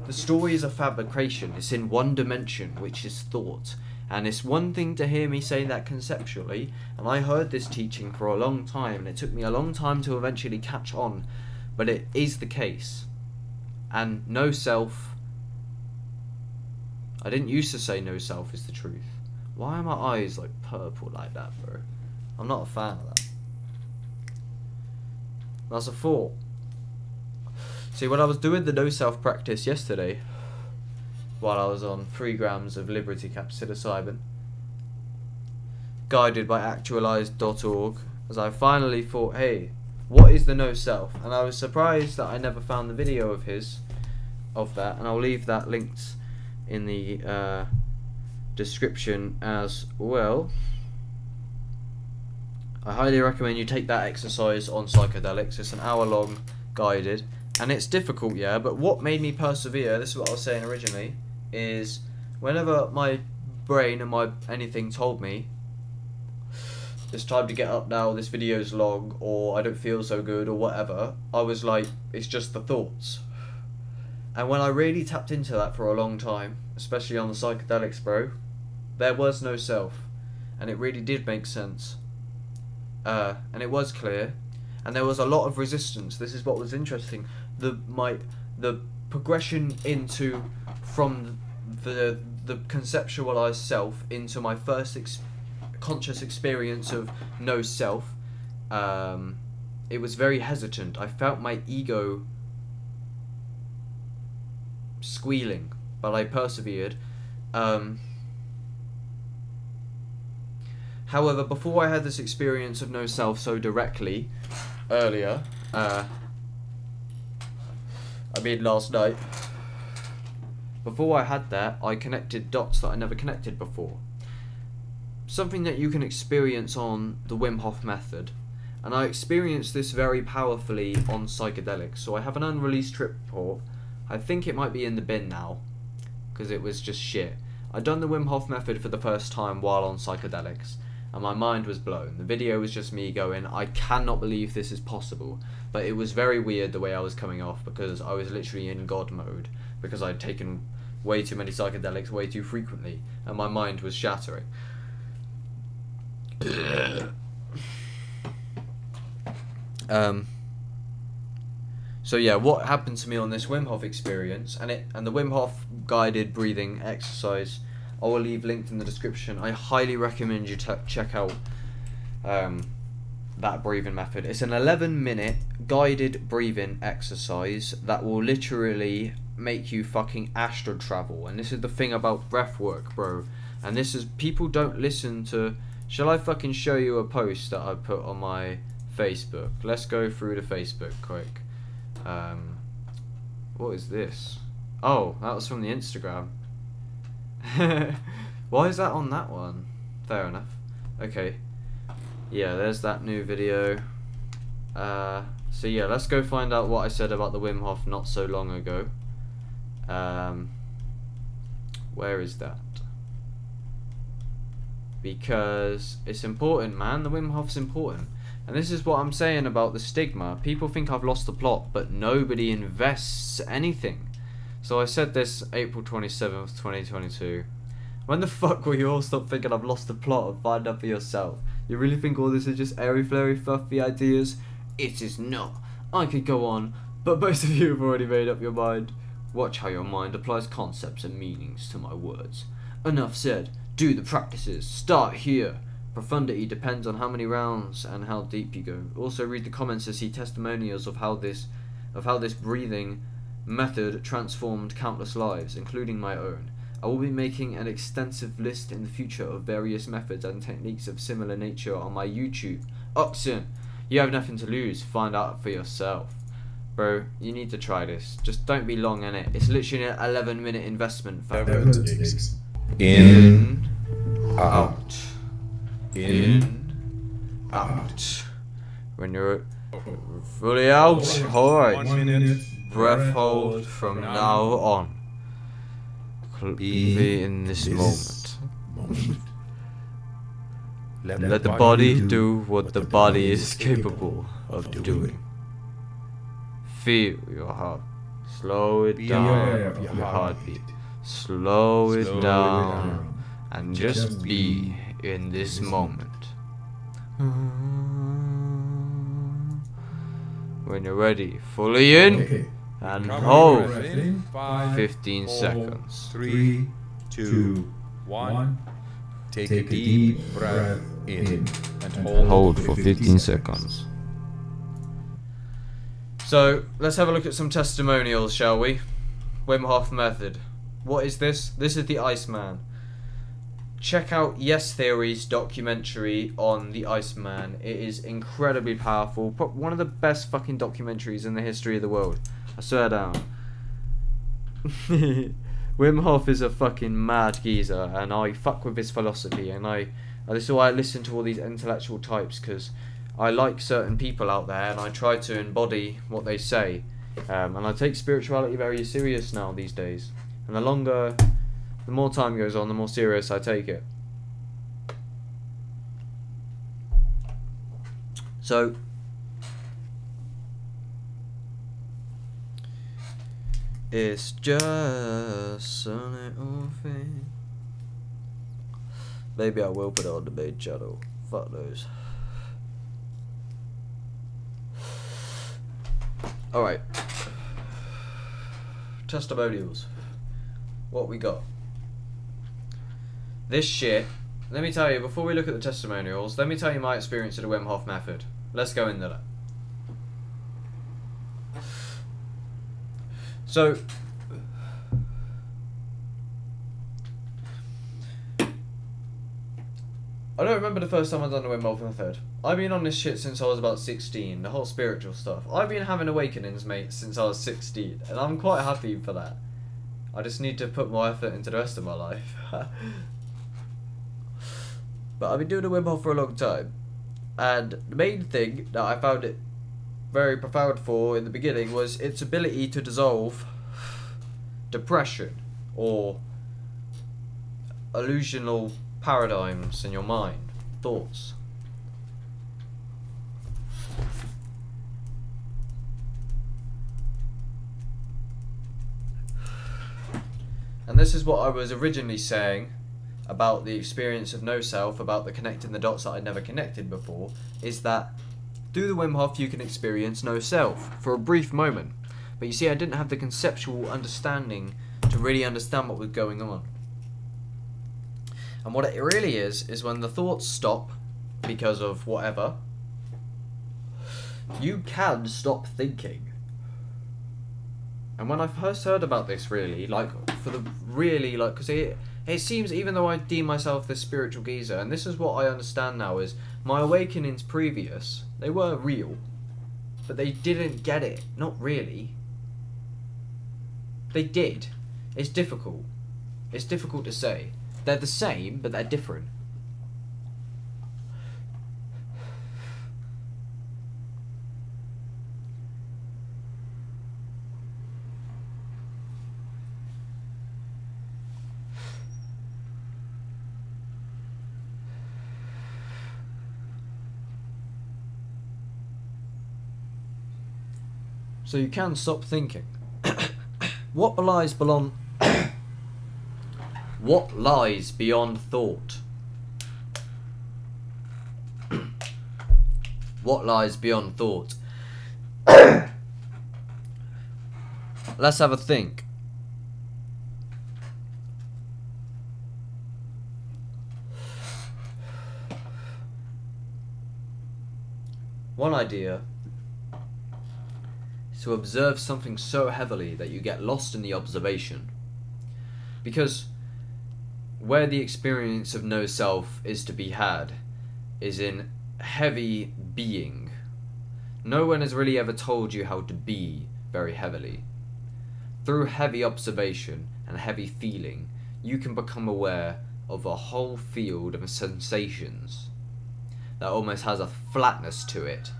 The story is a fabrication. It's in one dimension, which is thought. And it's one thing to hear me say that conceptually, and I heard this teaching for a long time, and it took me a long time to eventually catch on, but it is the case. And no self, I didn't used to say no self is the truth. Why are my eyes like purple like that, bro? I'm not a fan of that. That's a thought. See, when I was doing the no self practice yesterday, while I was on 3 grams of Liberty Cap psilocybin, guided by actualized.org, as I finally thought, hey, what is the no self? And I was surprised that I never found the video of his, of that, and I'll leave that linked in the description as well. I highly recommend you take that exercise on psychedelics. It's an hour-long guided, and it's difficult, yeah, but what made me persevere, this is what I was saying originally, is whenever my brain and my anything told me it's time to get up now, this video's long, or I don't feel so good, or whatever, I was like, it's just the thoughts. And when I really tapped into that for a long time, especially on the psychedelics, bro, there was no self, and it really did make sense, and it was clear, and there was a lot of resistance. This is what was interesting. The progression into from the conceptualized self into my first conscious experience of no self, it was very hesitant. I felt my ego squealing, but I persevered. However, before I had this experience of no self so directly earlier, I mean last night, before I had that, I connected dots that I never connected before. Something that you can experience on the Wim Hof method, and I experienced this very powerfully on psychedelics. So I have an unreleased trip report. I think it might be in the bin now, because it was just shit. I'd done the Wim Hof method for the first time while on psychedelics, and my mind was blown. The video was just me going, I cannot believe this is possible. But it was very weird the way I was coming off, because I was literally in God mode, because I'd taken way too many psychedelics way too frequently, and my mind was shattering. So yeah, what happened to me on this Wim Hof experience, and the Wim Hof guided breathing exercise, I will leave linked in the description. I highly recommend you check out that breathing method. It's an 11-minute guided breathing exercise that will literally make you fucking astral travel. And this is the thing about breath work, bro. And this is, people don't listen to. Shall I fucking show you a post that I put on my Facebook? Let's go through the Facebook quick. What is this? Oh, that was from the Instagram. Why is that on that one? Fair enough. Okay. Yeah, there's that new video. So yeah, let's go find out what I said about the Wim Hof not so long ago. Where is that? because it's important, man. The Wim Hof's important. And this is what I'm saying about the stigma. People think I've lost the plot, but nobody invests anything. So I said this April 27th, 2022. When the fuck will you all stop thinking I've lost the plot and find out for yourself? You really think all this is just airy, flary, fluffy ideas? It is not. I could go on, but most of you have already made up your mind. Watch how your mind applies concepts and meanings to my words. Enough said. Do the practices. Start here. Profundity depends on how many rounds and how deep you go. Also read the comments to see testimonials of how this breathing method transformed countless lives, including my own. I will be making an extensive list in the future of various methods and techniques of similar nature on my YouTube. Oxen, you have nothing to lose. Find out for yourself. Bro, you need to try this. Just don't be long in it. It's literally an 11-minute investment. In, out. In, out. When you're fully out, alright. 1 minute. Breath hold from now on. Be in this moment. Let the body do what the body is capable of doing. Feel your heart. Slow it down. Your heartbeat. Slow it down. And just be in this moment. When you're ready, fully in and hold. 15 seconds. 3, 2, 1. Take a deep breath in and Hold for 15 seconds. So, let's have a look at some testimonials, shall we? Wim Hof method. What is this? This is the Iceman. Check out Yes Theory's documentary on the Iceman. It is incredibly powerful. One of the best fucking documentaries in the history of the world. I swear down. Wim Hof is a fucking mad geezer, and I fuck with his philosophy, and this is why I listen to all these intellectual types, because I like certain people out there, and I try to embody what they say. And I take spirituality very serious now these days. And the more time goes on, the more serious I take it. So, it's just a little thing. Maybe I will put it on the main channel. Fuck knows. Alright. Testimonials. What we got? This shit. Let me tell you, before we look at the testimonials, let me tell you my experience of the Wim Hof method. Let's go into that. So, I don't remember the first time I've done the Wim Hof method. I've been on this shit since I was about 16, the whole spiritual stuff. I've been having awakenings, mate, since I was 16, and I'm quite happy for that. I just need to put more effort into the rest of my life. But I've been doing the Wim Hof for a long time, and the main thing that I found it very profound for in the beginning was its ability to dissolve depression or illusional paradigms in your mind, thoughts. And this is what I was originally saying about the experience of no self, about the connecting the dots that I'd never connected before, is that through the Wim Hof you can experience no self for a brief moment. But you see, I didn't have the conceptual understanding to really understand what was going on. And what it really is when the thoughts stop because of whatever, you can stop thinking. And when I first heard about this, really, because it seems, even though I deem myself this spiritual geezer, and this is what I understand now, is my awakenings previous, they were real, but they didn't get it. Not really. They did. It's difficult. It's difficult to say. They're the same, but they're different. So you can stop thinking. What lies beyond what lies beyond thought? What lies beyond thought? Let's have a think. One idea is to observe something so heavily that you get lost in the observation. Because where the experience of no self is to be had is in heavy being. No one has really ever told you how to be very heavily. Through heavy observation and heavy feeling, you can become aware of a whole field of sensations that almost has a flatness to it.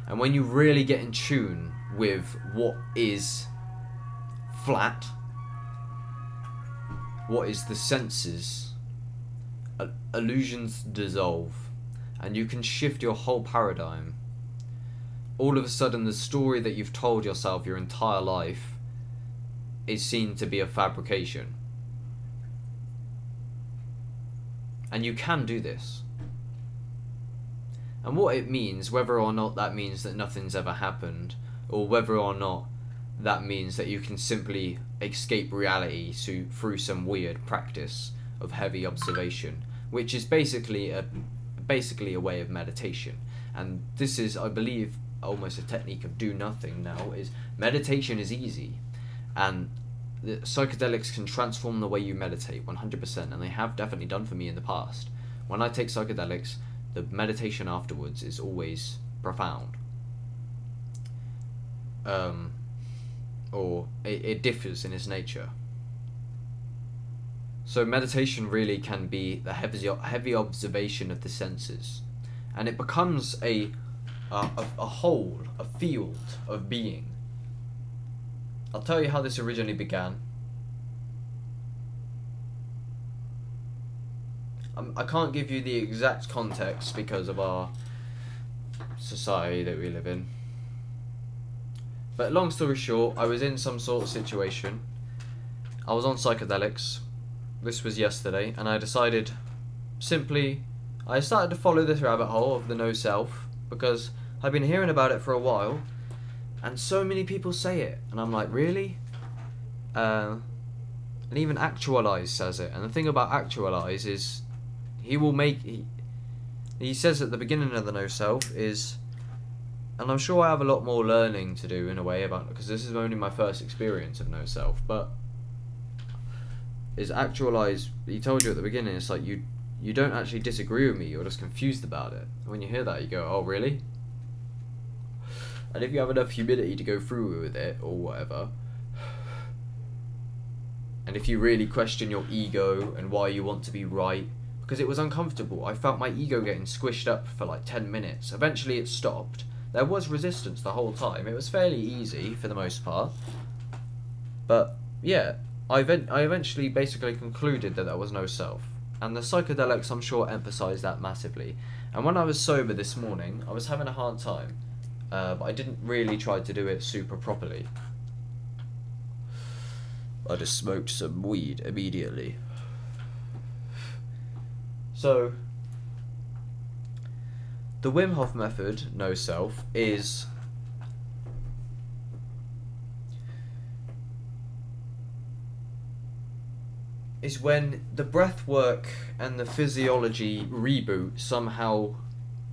And when you really get in tune with what is flat, what is the senses, illusions dissolve, and you can shift your whole paradigm. All of a sudden, the story that you've told yourself your entire life is seen to be a fabrication. And you can do this. And what it means, whether or not that means that nothing's ever happened, or whether or not that means that you can simply escape reality through some weird practice of heavy observation, which is basically a way of meditation. And this is, I believe, almost a technique of do nothing now. Is meditation is easy, and the psychedelics can transform the way you meditate 100%, and they have definitely done for me in the past. When I take psychedelics, the meditation afterwards is always profound. Or it differs in its nature. So meditation really can be the heavy observation of the senses, and it becomes a whole, a field of being. I'll tell you how this originally began. I can't give you the exact context because of our society that we live in. But long story short, I was in some sort of situation. I was on psychedelics. This was yesterday, and I decided I started to follow this rabbit hole of the no self because I've been hearing about it for a while, and so many people say it, and I'm like, really? And even Actualize says it, and the thing about Actualize is he says at the beginning of the no self is, and I'm sure I have a lot more learning to do in a way about it, because this is only my first experience of no self, but is Actualize, he told you at the beginning, it's like you don't actually disagree with me, you're just confused about it. And when you hear that, you go, oh really? And if you have enough humility to go through with it, or whatever, and if you really question your ego and why you want to be right, because it was uncomfortable. I felt my ego getting squished up for like 10 minutes. Eventually it stopped. There was resistance the whole time. It was fairly easy for the most part. But yeah, I eventually basically concluded that there was no self. And the psychedelics, I'm sure, emphasised that massively. And when I was sober this morning, I was having a hard time. But I didn't really try to do it super properly. I just smoked some weed immediately. So, the Wim Hof method, no self, is when the breath work and the physiology reboot somehow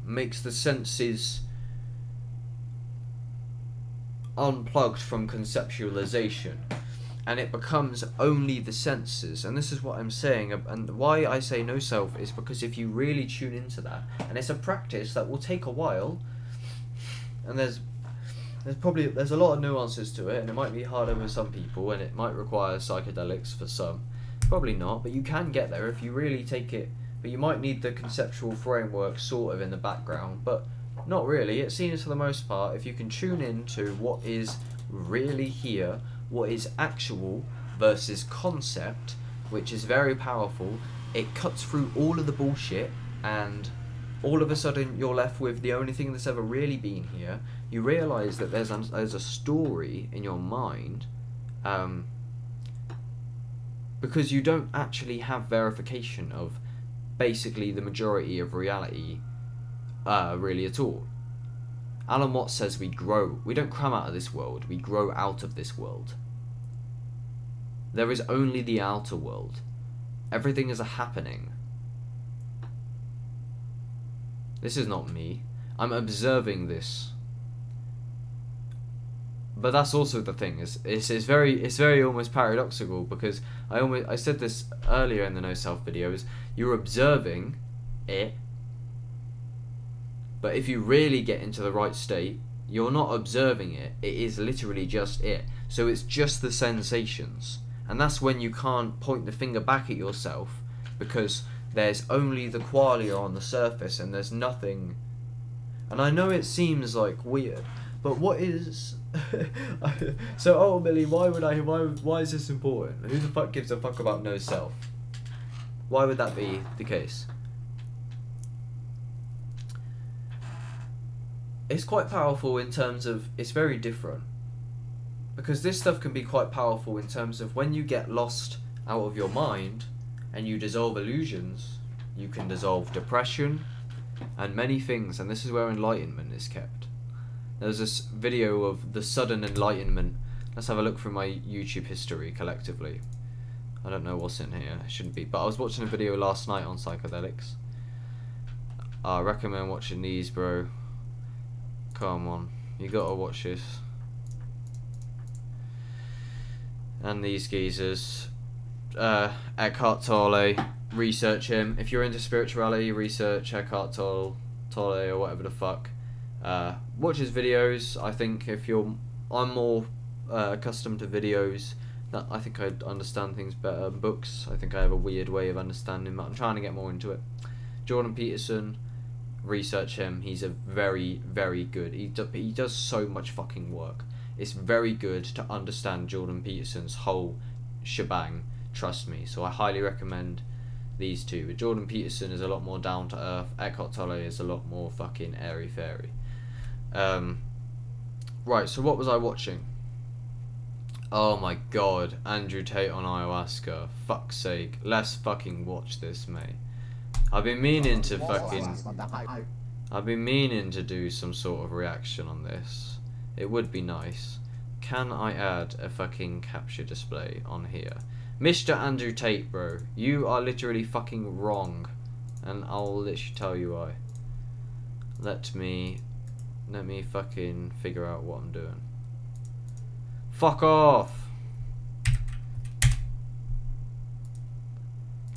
makes the senses unplugged from conceptualization, and it becomes only the senses. And this is what I'm saying, and why I say no self is because if you really tune into that, and it's a practice that will take a while, and there's a lot of nuances to it, and it might be harder with some people, and it might require psychedelics for some, probably not, but you can get there if you really take it. But you might need the conceptual framework sort of in the background, but not really. It seems for the most part, if you can tune into what is really here, what is actual versus concept, which is very powerful, it cuts through all of the bullshit, and all of a sudden you're left with the only thing that's ever really been here. You realise that there's a story in your mind, because you don't actually have verification of basically the majority of reality really at all. Alan Watts says we grow. We don't come out of this world, we grow out of this world. There is only the outer world. Everything is a happening. This is not me. I'm observing this. But that's also the thing. It's very almost paradoxical, because I said this earlier in the No Self videos. You're observing it, but if you really get into the right state, you're not observing it. It is literally just it. So it's just the sensations, and that's when you can't point the finger back at yourself, because there's only the qualia on the surface and there's nothing. And I know it seems like weird, but what is so ultimately, why is this important? Who the fuck gives a fuck about no self? Why would that be the case? It's quite powerful in terms of, it's very different, because this stuff can be quite powerful in terms of when you get lost out of your mind and you dissolve illusions, you can dissolve depression and many things, and this is where enlightenment is kept. There's this video of the sudden enlightenment. Let's have a look through my YouTube history collectively. I don't know what's in here, it shouldn't be, but I was watching a video last night on psychedelics. I recommend watching these, bro. Come on, you gotta watch this. And these geezers. Eckhart Tolle, research him. If you're into spirituality, research Eckhart Tolle or whatever the fuck. Watch his videos. I think I'm more accustomed to videos. That I think I'd understand things better. Books, I think I have a weird way of understanding, but I'm trying to get more into it. Jordan Peterson, research him. He's a very, very good. He does so much fucking work. It's very good to understand Jordan Peterson's whole shebang. Trust me. So I highly recommend these two. But Jordan Peterson is a lot more down to earth. Eckhart Tolle is a lot more fucking airy fairy. Right. So what was I watching? Oh my god, Andrew Tate on ayahuasca. Fuck's sake. Let's fucking watch this, mate. I've been meaning to do some sort of reaction on this. It would be nice. Can I add a fucking capture display on here? Mr. Andrew Tate, bro, you are literally fucking wrong, and I'll literally tell you why. Let me fucking figure out what I'm doing. Fuck off!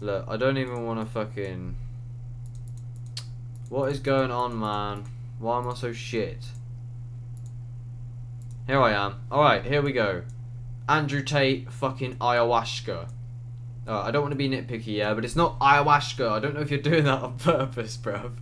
Look, I don't even want to fucking... What is going on, man? Why am I so shit? Here I am. Alright, here we go. Andrew Tate, fucking ayahuasca. I don't want to be nitpicky, yeah, but it's not ayahuasca. I don't know if you're doing that on purpose, bruv.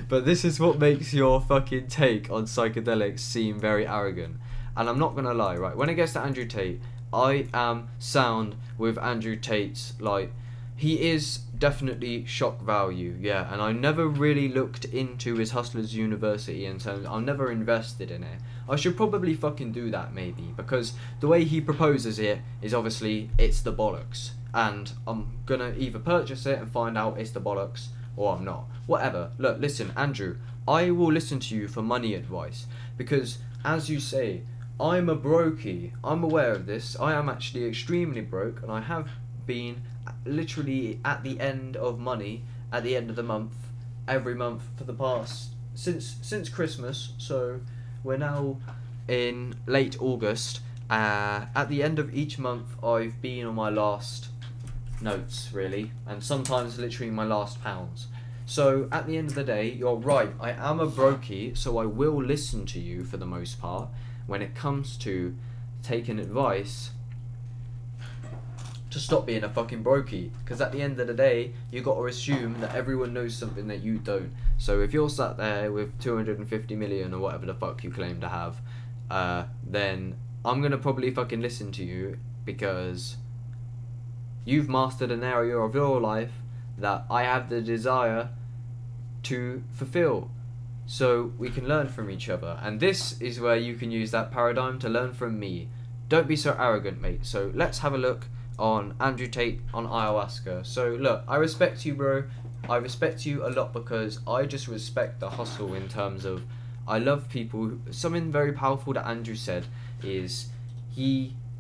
But this is what makes your fucking take on psychedelics seem very arrogant. And I'm not gonna lie, right? When it gets to Andrew Tate, I am sound with Andrew Tate's, like, he is definitely shock value, yeah. And I never really looked into his Hustlers University in terms, I'm never invested in it. I should probably fucking do that maybe, because the way he proposes it is obviously it's the bollocks, and I'm gonna either purchase it and find out it's the bollocks, or I'm not. Whatever. Look, listen, Andrew, I will listen to you for money advice, because as you say, I'm a brokey. I'm aware of this. I am actually extremely broke, and I have been literally at the end of money at the end of the month, every month for the past since Christmas. So we're now in late August. At the end of each month, I've been on my last notes, really, and sometimes literally my last pounds. So at the end of the day, you're right. I am a brokey, so I will listen to you for the most part when it comes to taking advice to stop being a fucking brokey, because at the end of the day, you got to assume that everyone knows something that you don't. So if you're sat there with 250 million or whatever the fuck you claim to have, then I'm gonna probably fucking listen to you, because you've mastered an area of your life that I have the desire to fulfill, so we can learn from each other. And this is where you can use that paradigm to learn from me. Don't be so arrogant, mate. So let's have a look on Andrew Tate on ayahuasca. So look, I respect you, bro. I respect you a lot because I just respect the hustle in terms of I love people. Something very powerful that Andrew said is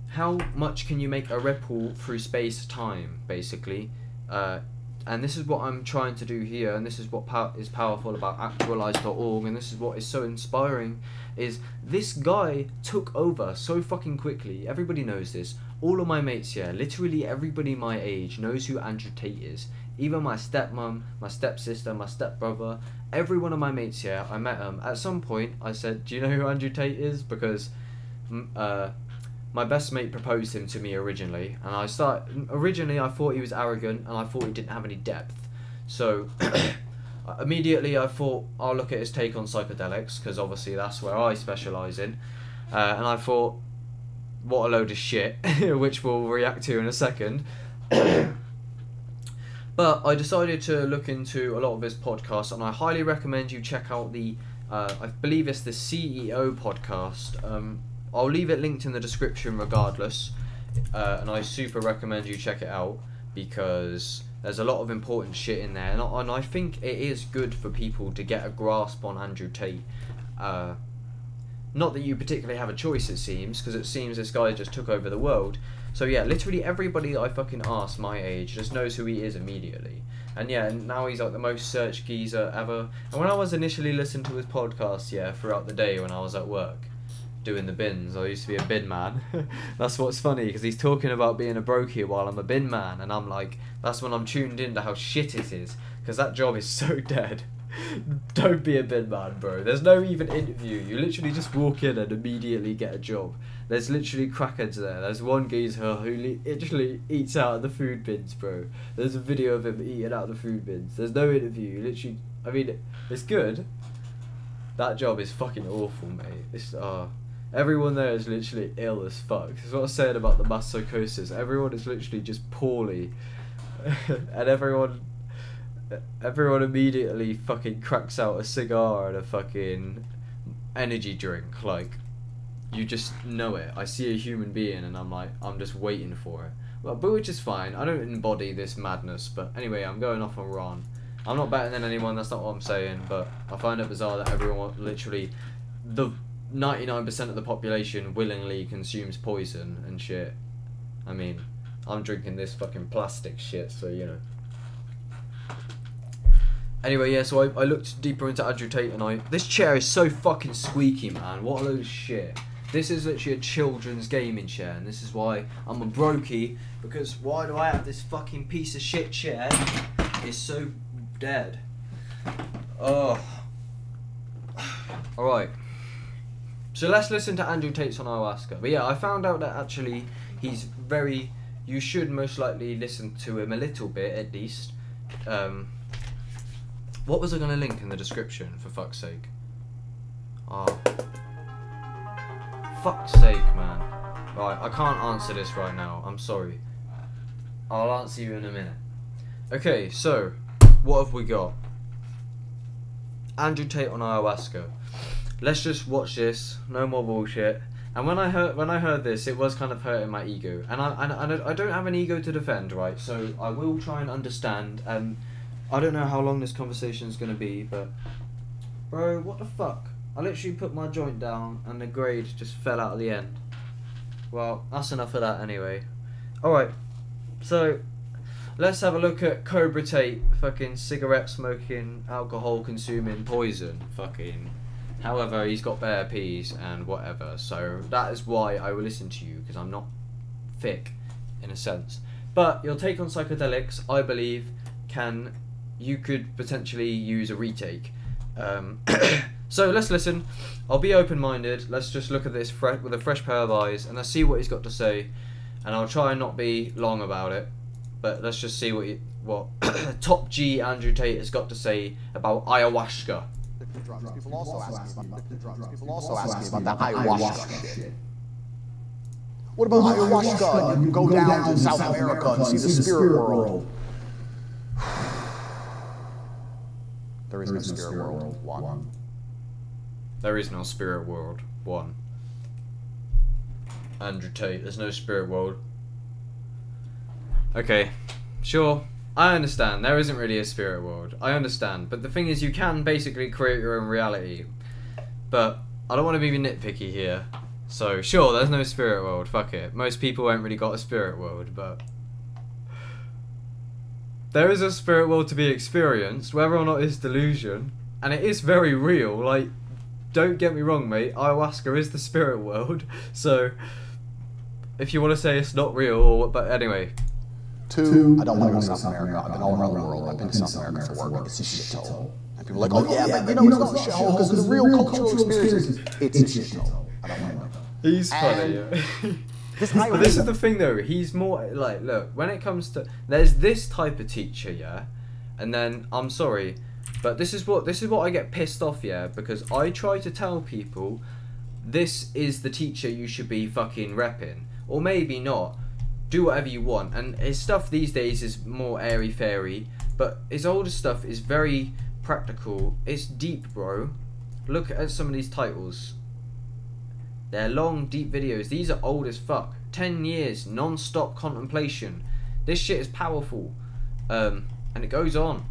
how much can you make a ripple through space-time, basically. And this is what I'm trying to do here, and this is what is powerful about actualize.org, and this is what is so inspiring, is this guy took over so fucking quickly. Everybody knows this. All of my mates here, literally everybody my age knows who Andrew Tate is. Even my stepmom, my stepsister, my stepbrother, every one of my mates here, I met him. At some point, I said, do you know who Andrew Tate is? Because my best mate proposed him to me originally, and originally I thought he was arrogant, and I thought he didn't have any depth. So immediately I thought I'll look at his take on psychedelics, because obviously that's where I specialise in, and I thought, what a load of shit, which we'll react to in a second. But I decided to look into a lot of his podcasts, and I highly recommend you check out the, I believe it's the CEO podcast. I'll leave it linked in the description regardless, and I super recommend you check it out because there's a lot of important shit in there, and I think it is good for people to get a grasp on Andrew Tate. Not that you particularly have a choice, it seems, because it seems this guy just took over the world. So yeah, literally everybody I fucking asked my age just knows who he is immediately. And yeah, now he's like the most searched geezer ever. And when I was initially listening to his podcast, yeah, throughout the day when I was at work, doing the bins, I used to be a bin man. That's what's funny, because he's talking about being a brokey while I'm a bin man, and I'm like, that's when I'm tuned into how shit it is, because that job is so dead. Don't be a bin man, bro. There's no even interview. You literally just walk in and immediately get a job. There's literally crackheads there. There's one geezer who literally eats out of the food bins, bro. There's a video of him eating out of the food bins. There's no interview. You literally, I mean, it's good. That job is fucking awful, mate. It's everyone there is literally ill as fuck. That's what I was saying about the mass psychosis. Everyone is literally just poorly, and everyone immediately fucking cracks out a cigar and a fucking energy drink. Like, you just know it. I see a human being and I'm like, I'm just waiting for it. Well, but which is fine. I don't embody this madness. But anyway, I'm going off on Ron. I'm not better than anyone, that's not what I'm saying. But I find it bizarre that everyone, literally, the 99% of the population willingly consumes poison and shit. I mean, I'm drinking this fucking plastic shit, so you know. Anyway, yeah, so I looked deeper into Andrew Tate, and this chair is so fucking squeaky, man. What a load of shit. This is literally a children's gaming chair, and this is why I'm a brokey, because why do I have this fucking piece of shit chair? It's so dead. Oh. Alright. So let's listen to Andrew Tate's on ayahuasca. But yeah, I found out that actually he's very... You should most likely listen to him a little bit, at least. What was I going to link in the description, for fuck's sake? Oh. Fuck's sake, man. Right, I can't answer this right now. I'm sorry. I'll answer you in a minute. Okay, so, what have we got? Andrew Tate on ayahuasca. Let's just watch this. No more bullshit. And when I heard this, it was kind of hurting my ego. And I don't have an ego to defend, right? So I will try and understand. And I don't know how long this conversation is going to be, but... Bro, what the fuck? I literally put my joint down and the grade just fell out of the end. Well, that's enough of that anyway. Alright, so let's have a look at Cobra Tate, fucking cigarette smoking, alcohol consuming, poison, fucking... However, he's got bare peas and whatever, so that is why I will listen to you, because I'm not thick, in a sense. But your take on psychedelics, I believe, you could potentially use a retake. So let's listen. I'll be open-minded. Let's just look at this with a fresh pair of eyes, and let's see what he's got to say. And I'll try and not be long about it, but let's just see what Top G Andrew Tate has got to say about ayahuasca. People also ask me about that ayahuasca shit. What about ayahuasca? You go down to South America and see the spirit world. There is no spirit world. 1. There is no spirit world. 1. Andrew Tate, there's no spirit world. Okay, sure, I understand, there isn't really a spirit world. I understand, but the thing is, you can basically create your own reality. But I don't want to be nitpicky here. So, sure, there's no spirit world, fuck it. Most people ain't really got a spirit world, but there is a spirit world to be experienced, whether or not it's delusion. And it is very real, like, don't get me wrong, mate, ayahuasca is the spirit world. So, if you want to say it's not real, or, but anyway. 2, I don't want to go to South America. I've been all around the world. I've been to South America for work. It's a shithole. And people are like, oh yeah, but you know, it's not a shithole because the real cultural experiences. It's a shithole. I don't want to go. He's funny, yeah. But this is the thing though, he's more like, look, when it comes to, there's this type of teacher, yeah, and then, I'm sorry, but this is what I get pissed off, yeah, because I try to tell people, this is the teacher you should be fucking repping, or maybe not, do whatever you want, and his stuff these days is more airy-fairy, but his older stuff is very practical, it's deep, bro. Look at some of these titles. They're long, deep videos. These are old as fuck. 10 years, non-stop contemplation. This shit is powerful. And it goes on.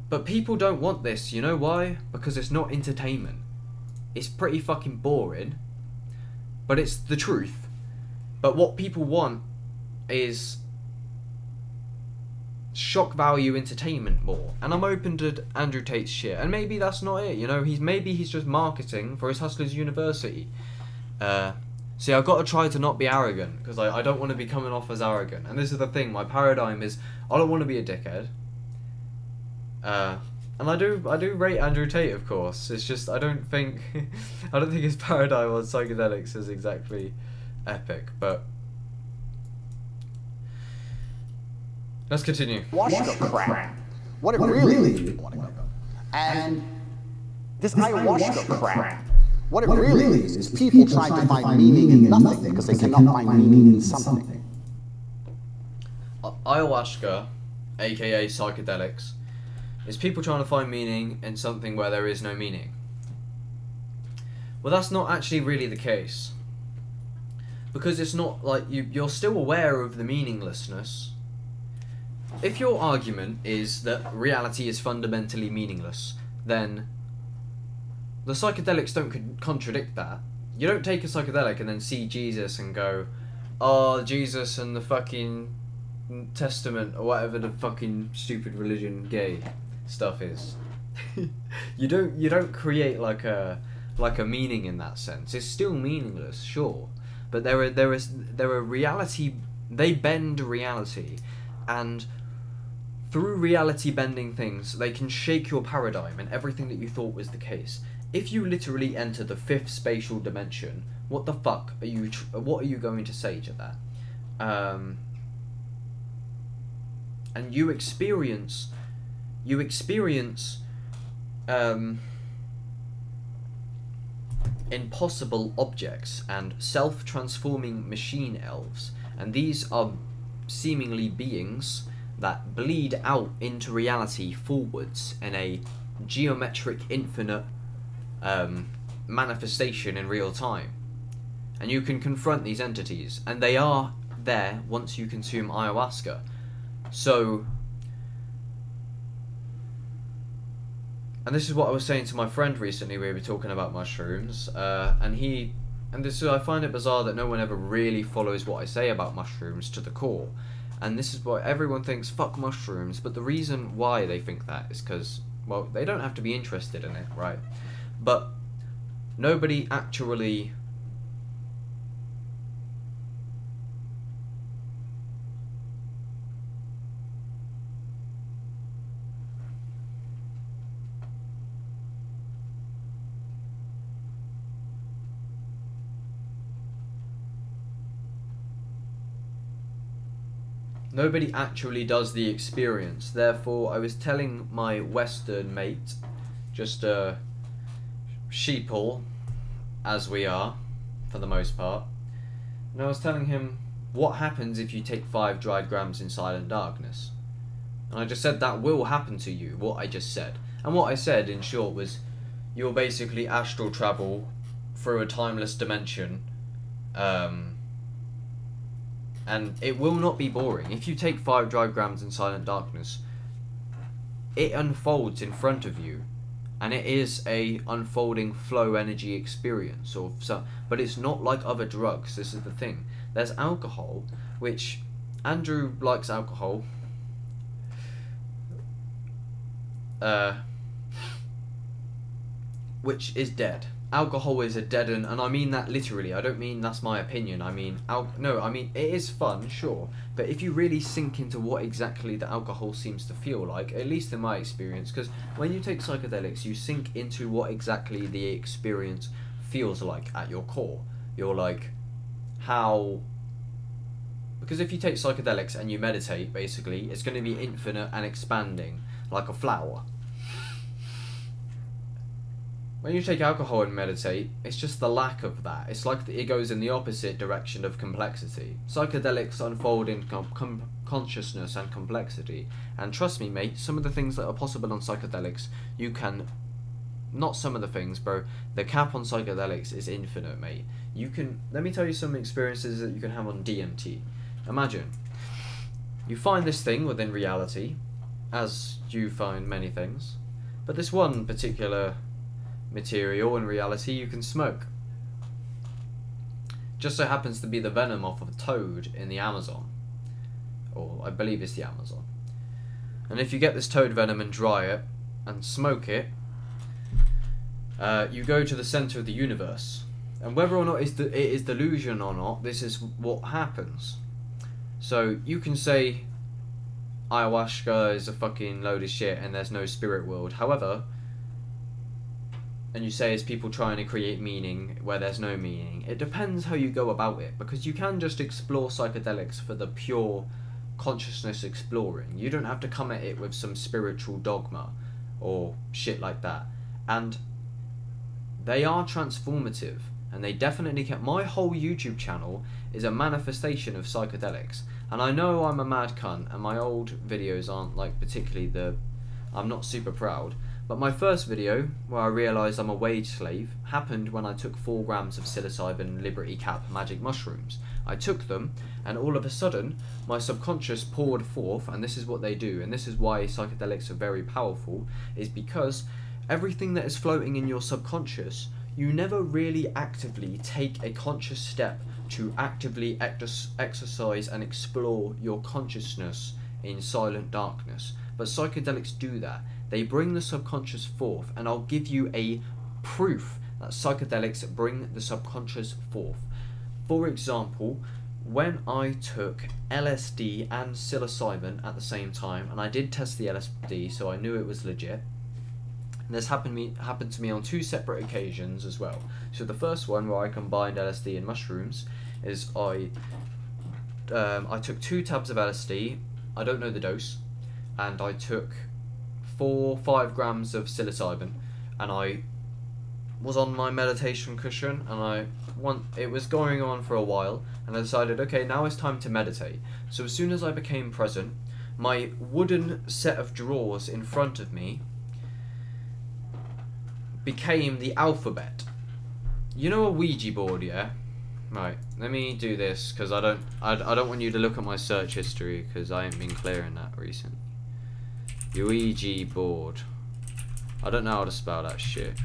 But people don't want this. You know why? Because it's not entertainment. It's pretty fucking boring. But it's the truth. But what people want is shock value entertainment more, and I'm open to Andrew Tate's shit, and maybe that's not it, you know, maybe he's just marketing for his Hustlers University. See, I've got to try to not be arrogant, because I don't want to be coming off as arrogant, and this is the thing, my paradigm is, I don't want to be a dickhead, and I do rate Andrew Tate, of course, it's just, I don't think his paradigm on psychedelics is exactly epic, but let's continue. Ayahuasca crap. What it really is. And this ayahuasca crap. What it really is people trying to find meaning in nothing because they cannot find meaning in something. Ayahuasca, aka psychedelics, is people trying to find meaning in something where there is no meaning. Well, that's not actually really the case. Because it's not like you're still aware of the meaninglessness. If your argument is that reality is fundamentally meaningless, then the psychedelics don't contradict that. You don't take a psychedelic and then see Jesus and go, oh, Jesus and the fucking Testament, or whatever the fucking stupid religion gay stuff is. You don't create like a meaning in that sense. It's still meaningless, sure, but there are reality. They bend reality, and through reality bending things, they can shake your paradigm and everything that you thought was the case. If you literally enter the 5th spatial dimension, what the fuck are you? What are you going to say to that? And you experience impossible objects and self-transforming machine elves, and these are seemingly beings that bleed out into reality forwards in a geometric infinite manifestation in real time. And you can confront these entities, and they are there once you consume ayahuasca. So, and this is what I was saying to my friend recently. We were talking about mushrooms, and this is, I find it bizarre that no one ever really follows what I say about mushrooms to the core. And this is why everyone thinks, fuck mushrooms, but the reason why they think that is because, well, they don't have to be interested in it, right? But nobody actually does the experience. Therefore, I was telling my Western mate, just a sheeple, as we are, for the most part, and I was telling him, what happens if you take 5 dried grams in silent darkness? And I just said that will happen to you, what I just said. And what I said, in short, was you'll basically astral travel through a timeless dimension, and it will not be boring. If you take 5 diagrams in silent darkness, it unfolds in front of you, and it is a unfolding flow energy experience, but it's not like other drugs. This is the thing. There's alcohol, which Andrew likes alcohol, which is dead. Alcohol is a dead end, and I mean that literally. I don't mean that's my opinion. I mean, I mean it is fun, sure, but if you really sink into what exactly the alcohol seems to feel like, at least in my experience, because when you take psychedelics, you sink into what exactly the experience feels like at your core. You're like, how... Because if you take psychedelics and you meditate, basically, it's going to be infinite and expanding, like a flower. When you take alcohol and meditate, it's just the lack of that. It's like it goes in the opposite direction of complexity. Psychedelics unfold in consciousness and complexity. And trust me, mate, some of the things that are possible on psychedelics, you can... Not some of the things, bro. The cap on psychedelics is infinite, mate. You can... Let me tell you some experiences that you can have on DMT. Imagine, you find this thing within reality, as you find many things, but this one particular material in reality you can smoke. Just so happens to be the venom off of a toad in the Amazon, or I believe it's the Amazon. And if you get this toad venom and dry it and smoke it, you go to the center of the universe. And whether or not it is delusion or not, this is what happens. So you can say ayahuasca is a fucking load of shit and there's no spirit world. However, and you say it's people trying to create meaning where there's no meaning. It depends how you go about it, because you can just explore psychedelics for the pure consciousness exploring. You don't have to come at it with some spiritual dogma or shit like that. And they are transformative, and they definitely can. My whole YouTube channel is a manifestation of psychedelics. And I know I'm a mad cunt, and my old videos aren't like particularly I'm not super proud. But my first video, where I realised I'm a wage slave, happened when I took 4 grams of psilocybin Liberty Cap magic mushrooms. I took them, and all of a sudden, my subconscious poured forth, and this is what they do, and this is why psychedelics are very powerful, is because everything that is floating in your subconscious, you never really actively take a conscious step to actively exercise and explore your consciousness in silent darkness. But psychedelics do that. They bring the subconscious forth, and I'll give you a proof that psychedelics bring the subconscious forth. For example, when I took LSD and psilocybin at the same time, and I did test the LSD, so I knew it was legit. And this happened to me on 2 separate occasions as well. So the first one, where I combined LSD and mushrooms, is I took 2 tabs of LSD. I don't know the dose, and I took 4-5 grams of psilocybin, and I was on my meditation cushion, and it was going on for a while, and I decided, okay, now it's time to meditate. So as soon as I became present, my wooden set of drawers in front of me became the alphabet. You know a Ouija board, yeah? Right, let me do this, because I don't want you to look at my search history, because I ain't been clearing that recently. Ouija board. I don't know how to spell that shit.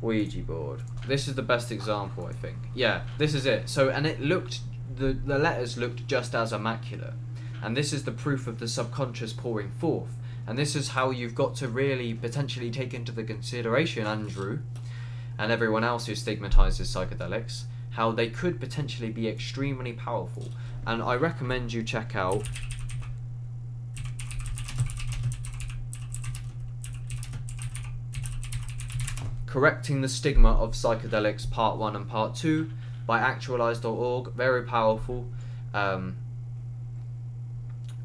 Ouija board. This is the best example, I think. Yeah, this is it. So, and it looked, the letters looked just as immaculate. And this is the proof of the subconscious pouring forth. And this is how you've got to really potentially take into the consideration, Andrew, and everyone else who stigmatizes psychedelics, how they could potentially be extremely powerful. And I recommend you check out Correcting the Stigma of Psychedelics Part 1 and Part 2 by actualize.org. Very powerful.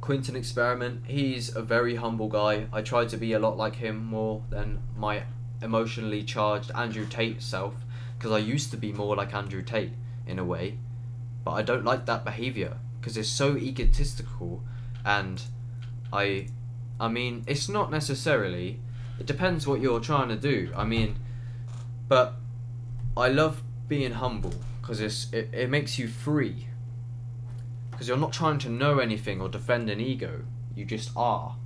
Quentin Experiment, he's a very humble guy. I try to be a lot like him, more than my emotionally charged Andrew Tate self, because I used to be more like Andrew Tate in a way, but I don't like that behaviour because it's so egotistical, and I mean, it's not necessarily, it depends what you're trying to do. I mean, but I love being humble because it makes you free. Because you're not trying to know anything or defend an ego, you just are.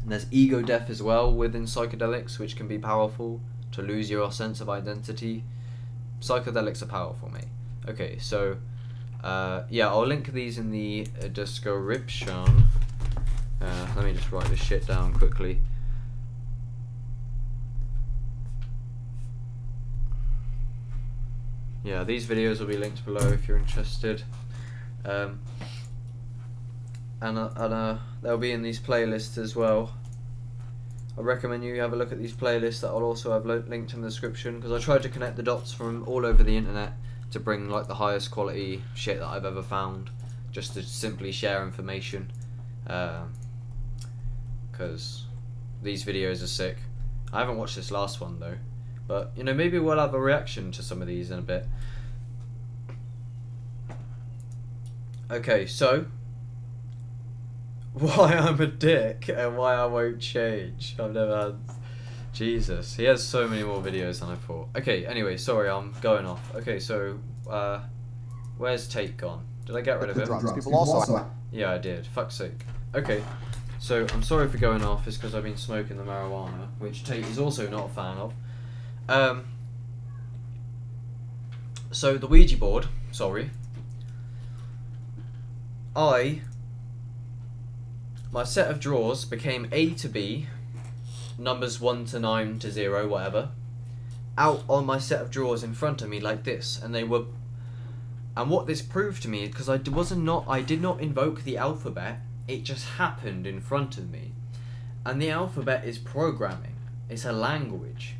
And there's ego death as well within psychedelics, which can be powerful, to lose your sense of identity. Psychedelics are powerful, mate. Okay, so, yeah, I'll link these in the description. Let me just write this shit down quickly. Yeah, these videos will be linked below if you're interested. And they'll be in these playlists as well. I recommend you have a look at these playlists that I'll also have linked in the description, because I tried to connect the dots from all over the internet to bring like the highest quality shit that I've ever found, just to simply share information. Because these videos are sick. I haven't watched this last one though, but you know, maybe we'll have a reaction to some of these in a bit. Okay, so why I'm a dick and why I won't change. I've never had... Jesus, he has so many more videos than I thought. Okay, anyway, sorry, I'm going off. Okay, so where's Tate gone? Did I get rid of him? Drugs. People also... Yeah, I did. Fuck's sake. Okay, so I'm sorry for going off. It's because I've been smoking the marijuana, which Tate is also not a fan of. So the Ouija board, sorry. My set of drawers became A to B, numbers 1 to 9 to 0, whatever, out on my set of drawers in front of me like this, and they were, and what this proved to me, because I did not invoke the alphabet, it just happened in front of me, and the alphabet is programming, it's a language,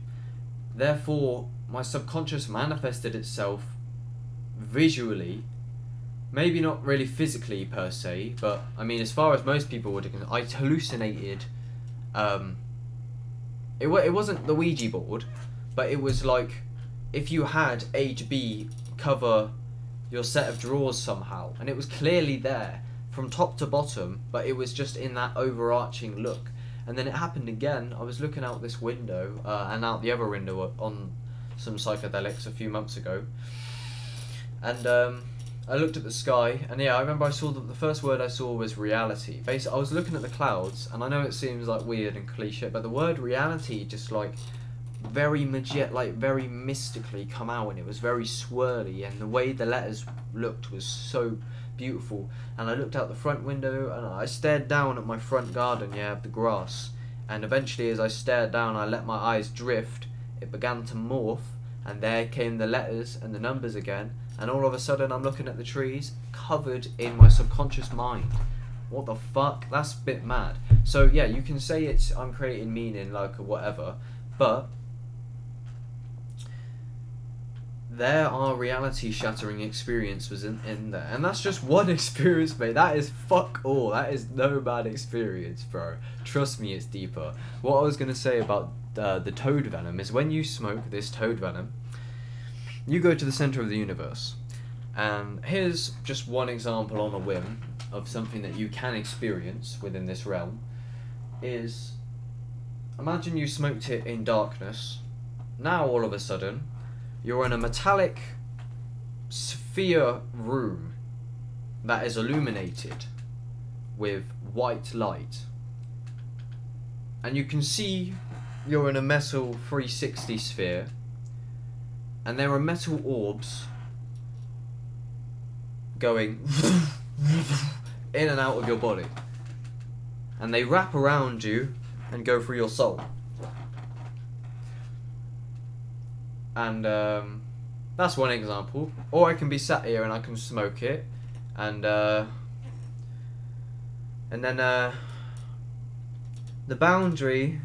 therefore my subconscious manifested itself visually. Maybe not really physically per se, but I mean, as far as most people would, I hallucinated. It wasn't the Ouija board, but it was like if you had A to B cover your set of drawers somehow, and it was clearly there from top to bottom, but it was just in that overarching look. And then it happened again. I was looking out this window and out the other window on some psychedelics a few months ago, and I looked at the sky, and yeah, I remember I saw that the first word I saw was reality. Basically, I was looking at the clouds, and I know it seems like weird and cliche, but the word reality just like very very mystically come out, and it was very swirly, and the way the letters looked was so beautiful. And I looked out the front window, and I stared down at my front garden, yeah, the grass, and eventually as I stared down, I let my eyes drift. It began to morph, and there came the letters and the numbers again. And all of a sudden I'm looking at the trees covered in my subconscious mind. What the fuck? That's a bit mad. So yeah, you can say I'm creating meaning, like, or whatever, but there are reality shattering experiences in there, and that's just one experience, mate. That is fuck all. That is no bad experience, bro. Trust me, it's deeper. What I was gonna say about the toad venom is, when you smoke this toad venom, you go to the center of the universe. And here's just one example on a whim of something that you can experience within this realm. Is, imagine you smoked it in darkness. Now all of a sudden you're in a metallic sphere room that is illuminated with white light, and you can see you're in a metal 360 sphere, and there are metal orbs going in and out of your body, and they wrap around you and go through your soul. And that's one example. Or I can be sat here and I can smoke it, and then the boundary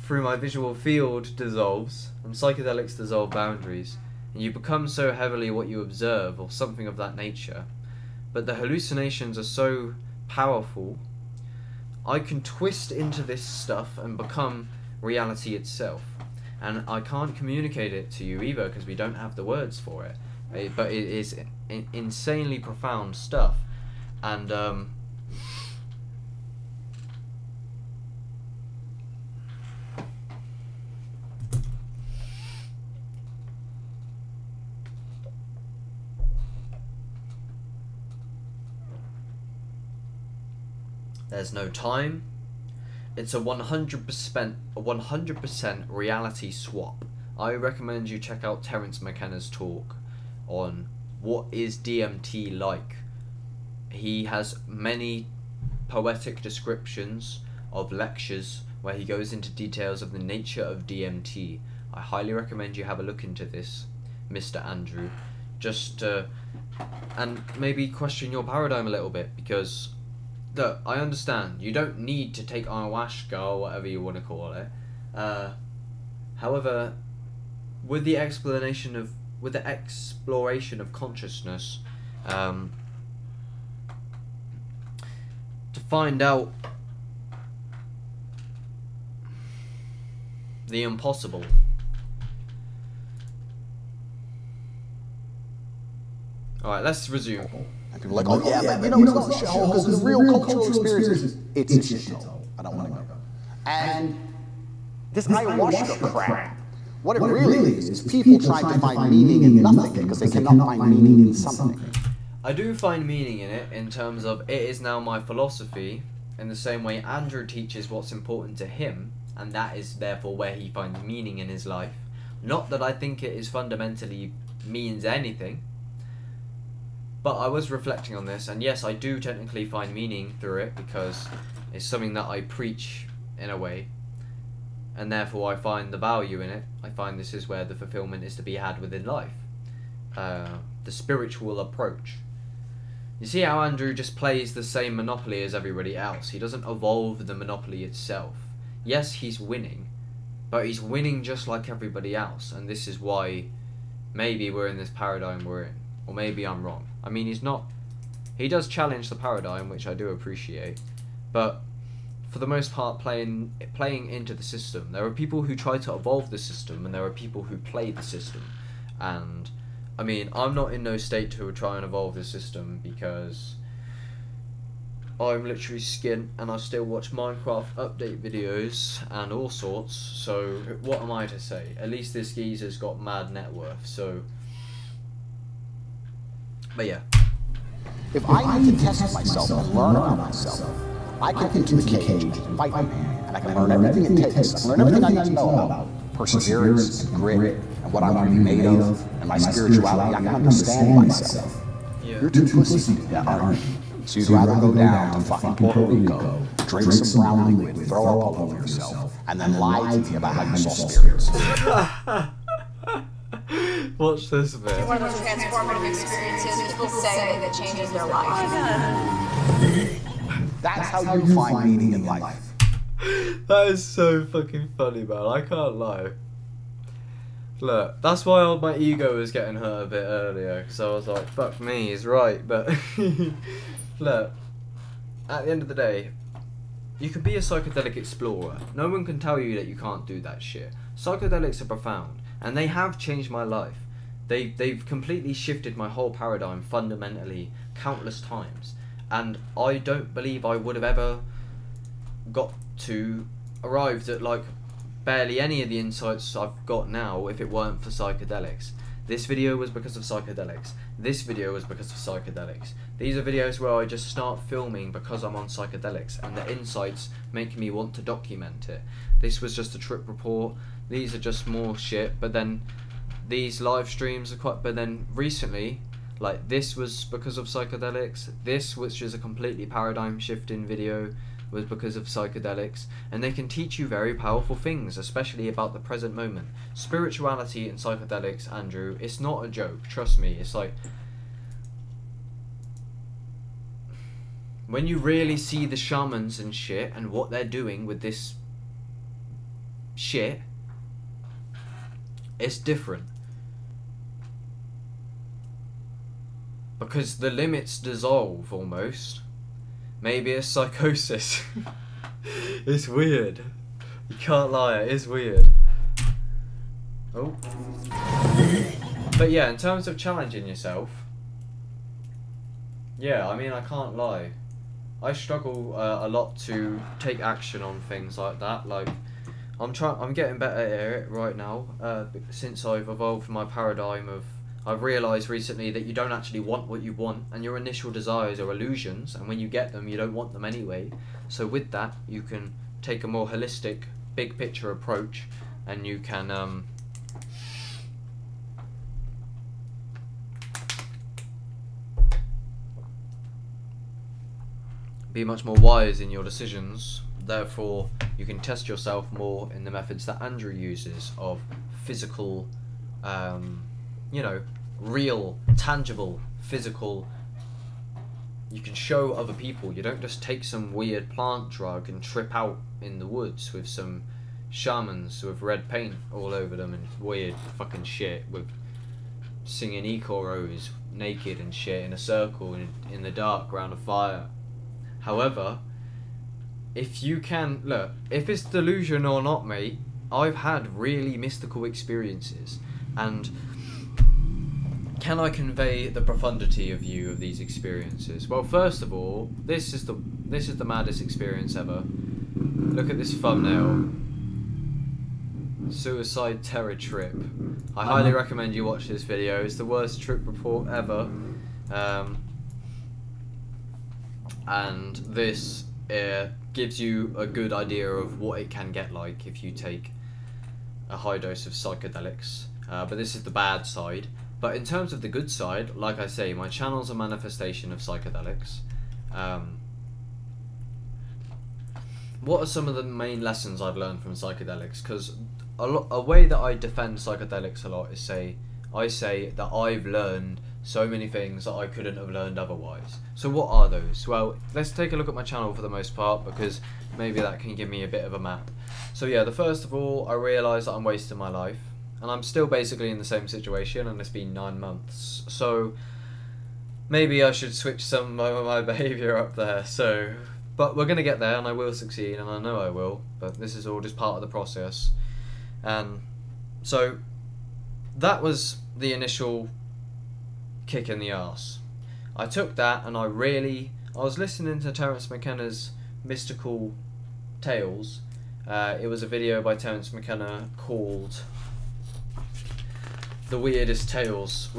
through my visual field dissolves, and psychedelics dissolve boundaries, and you become so heavily what you observe, or something of that nature. But the hallucinations are so powerful, I can twist into this stuff and become reality itself. And I can't communicate it to you either, because we don't have the words for it. But it is insanely profound stuff. And there's no time. It's a 100% reality swap. I recommend you check out Terence McKenna's talk on what is DMT like. He has many poetic descriptions of lectures where he goes into details of the nature of DMT. I highly recommend you have a look into this, Mr. Andrew, just and maybe question your paradigm a little bit, because look, I understand you don't need to take ayahuasca or whatever you want to call it. However, with the exploration of consciousness, to find out the impossible. Alright, let's resume. And people are like, oh yeah, but you know, it's not a shithole because the real cultural experiences, it's a shithole. I don't want to go. And this ayahuasca crap, what it really is people trying to find meaning in nothing because they cannot find meaning in something. I do find meaning in it in terms of it is now my philosophy, in the same way Andrew teaches what's important to him, and that is therefore where he finds meaning in his life. Not that I think it is fundamentally means anything, but I was reflecting on this, and yes, I do technically find meaning through it because it's something that I preach in a way, and therefore I find the value in it. I find this is where the fulfillment is to be had within life. The spiritual approach. You see how Andrew just plays the same Monopoly as everybody else. He doesn't evolve the Monopoly itself. Yes, he's winning, but he's winning just like everybody else, and this is why maybe we're in this paradigm we're in. Or maybe I'm wrong. I mean, he does challenge the paradigm, which I do appreciate, but for the most part playing into the system. There are people who try to evolve the system, and there are people who play the system. And I mean, I'm not in no state to try and evolve the system because I'm literally skint and I still watch Minecraft update videos and all sorts, so what am I to say? At least this geezer's got mad net worth, so... But yeah. If I need to test myself and learn about myself, I can into the cage and fight my man, and I can learn everything it takes. I can learn everything I need to know about perseverance, and grit, and what I'm really made of, and my spirituality. I can understand myself. Yeah. You're too pussy to do that, aren't you? So you'd rather go down to fucking Puerto Rico, drink some brown liquid, throw up all over yourself, and then lie to me about how you saw spirits. Watch this bit. One of those transformative experiences people say that changes their life. That's how you find meaning in life. That is so fucking funny, man. I can't lie. Look, that's why my ego was getting hurt a bit earlier, because I was like, fuck me, he's right, but... Look, at the end of the day, you could be a psychedelic explorer. No one can tell you that you can't do that shit. Psychedelics are profound, and they have changed my life. They've completely shifted my whole paradigm fundamentally countless times, and I don't believe I would have ever arrived at like barely any of the insights I've got now if it weren't for psychedelics. This video was because of psychedelics. This video was because of psychedelics. These are videos where I just start filming because I'm on psychedelics, and the insights make me want to document it. This was just a trip report. These are just more shit, but then these live streams are quite, but then recently, like this was because of psychedelics. This, which is a completely paradigm shifting video, was because of psychedelics, and they can teach you very powerful things, especially about the present moment. Spirituality and psychedelics, Andrew, it's not a joke, trust me. It's like, when you really see the shamans and shit and what they're doing with this shit, it's different. Because the limits dissolve almost. Maybe it's psychosis. It's weird. You can't lie, it is weird. Oh. But yeah, in terms of challenging yourself, Yeah, I mean, I can't lie. I struggle a lot to take action on things like that. Like, I'm getting better at it right now. Since I've evolved my paradigm of, I've realised recently that you don't actually want what you want, and your initial desires are illusions, and when you get them, you don't want them anyway. So with that, you can take a more holistic, big picture approach, and you can be much more wise in your decisions. Therefore, you can test yourself more in the methods that Andrew uses of physical, you know, real, tangible, physical. You can show other people. You don't just take some weird plant drug and trip out in the woods with some shamans with red paint all over them and weird fucking shit, with singing eco-rose naked and shit in a circle in the dark around a fire. However, if you can, look, if it's delusion or not, mate, I've had really mystical experiences, and can I convey the profundity of you of these experiences? Well, first of all, this is the maddest experience ever. Look at this thumbnail. Suicide terror trip. I highly recommend you watch this video. It's the worst trip report ever. And this gives you a good idea of what it can get like if you take a high dose of psychedelics. But this is the bad side. But in terms of the good side, like I say, my channel's a manifestation of psychedelics. What are some of the main lessons I've learned from psychedelics? Because a way that I defend psychedelics a lot is I say that I've learned so many things that I couldn't have learned otherwise. So what are those? Well, let's take a look at my channel for the most part, because maybe that can give me a bit of a map. So yeah, the first of all, I realised that I'm wasting my life, and I'm still basically in the same situation, and it's been 9 months. So maybe I should switch some of my behaviour up there. So, but we're gonna get there, and I will succeed, and I know I will. But this is all just part of the process. And so that was the initial kick in the arse. I took that, and I was listening to Terence McKenna's mystical tales. It was a video by Terence McKenna called The Weirdest Tales,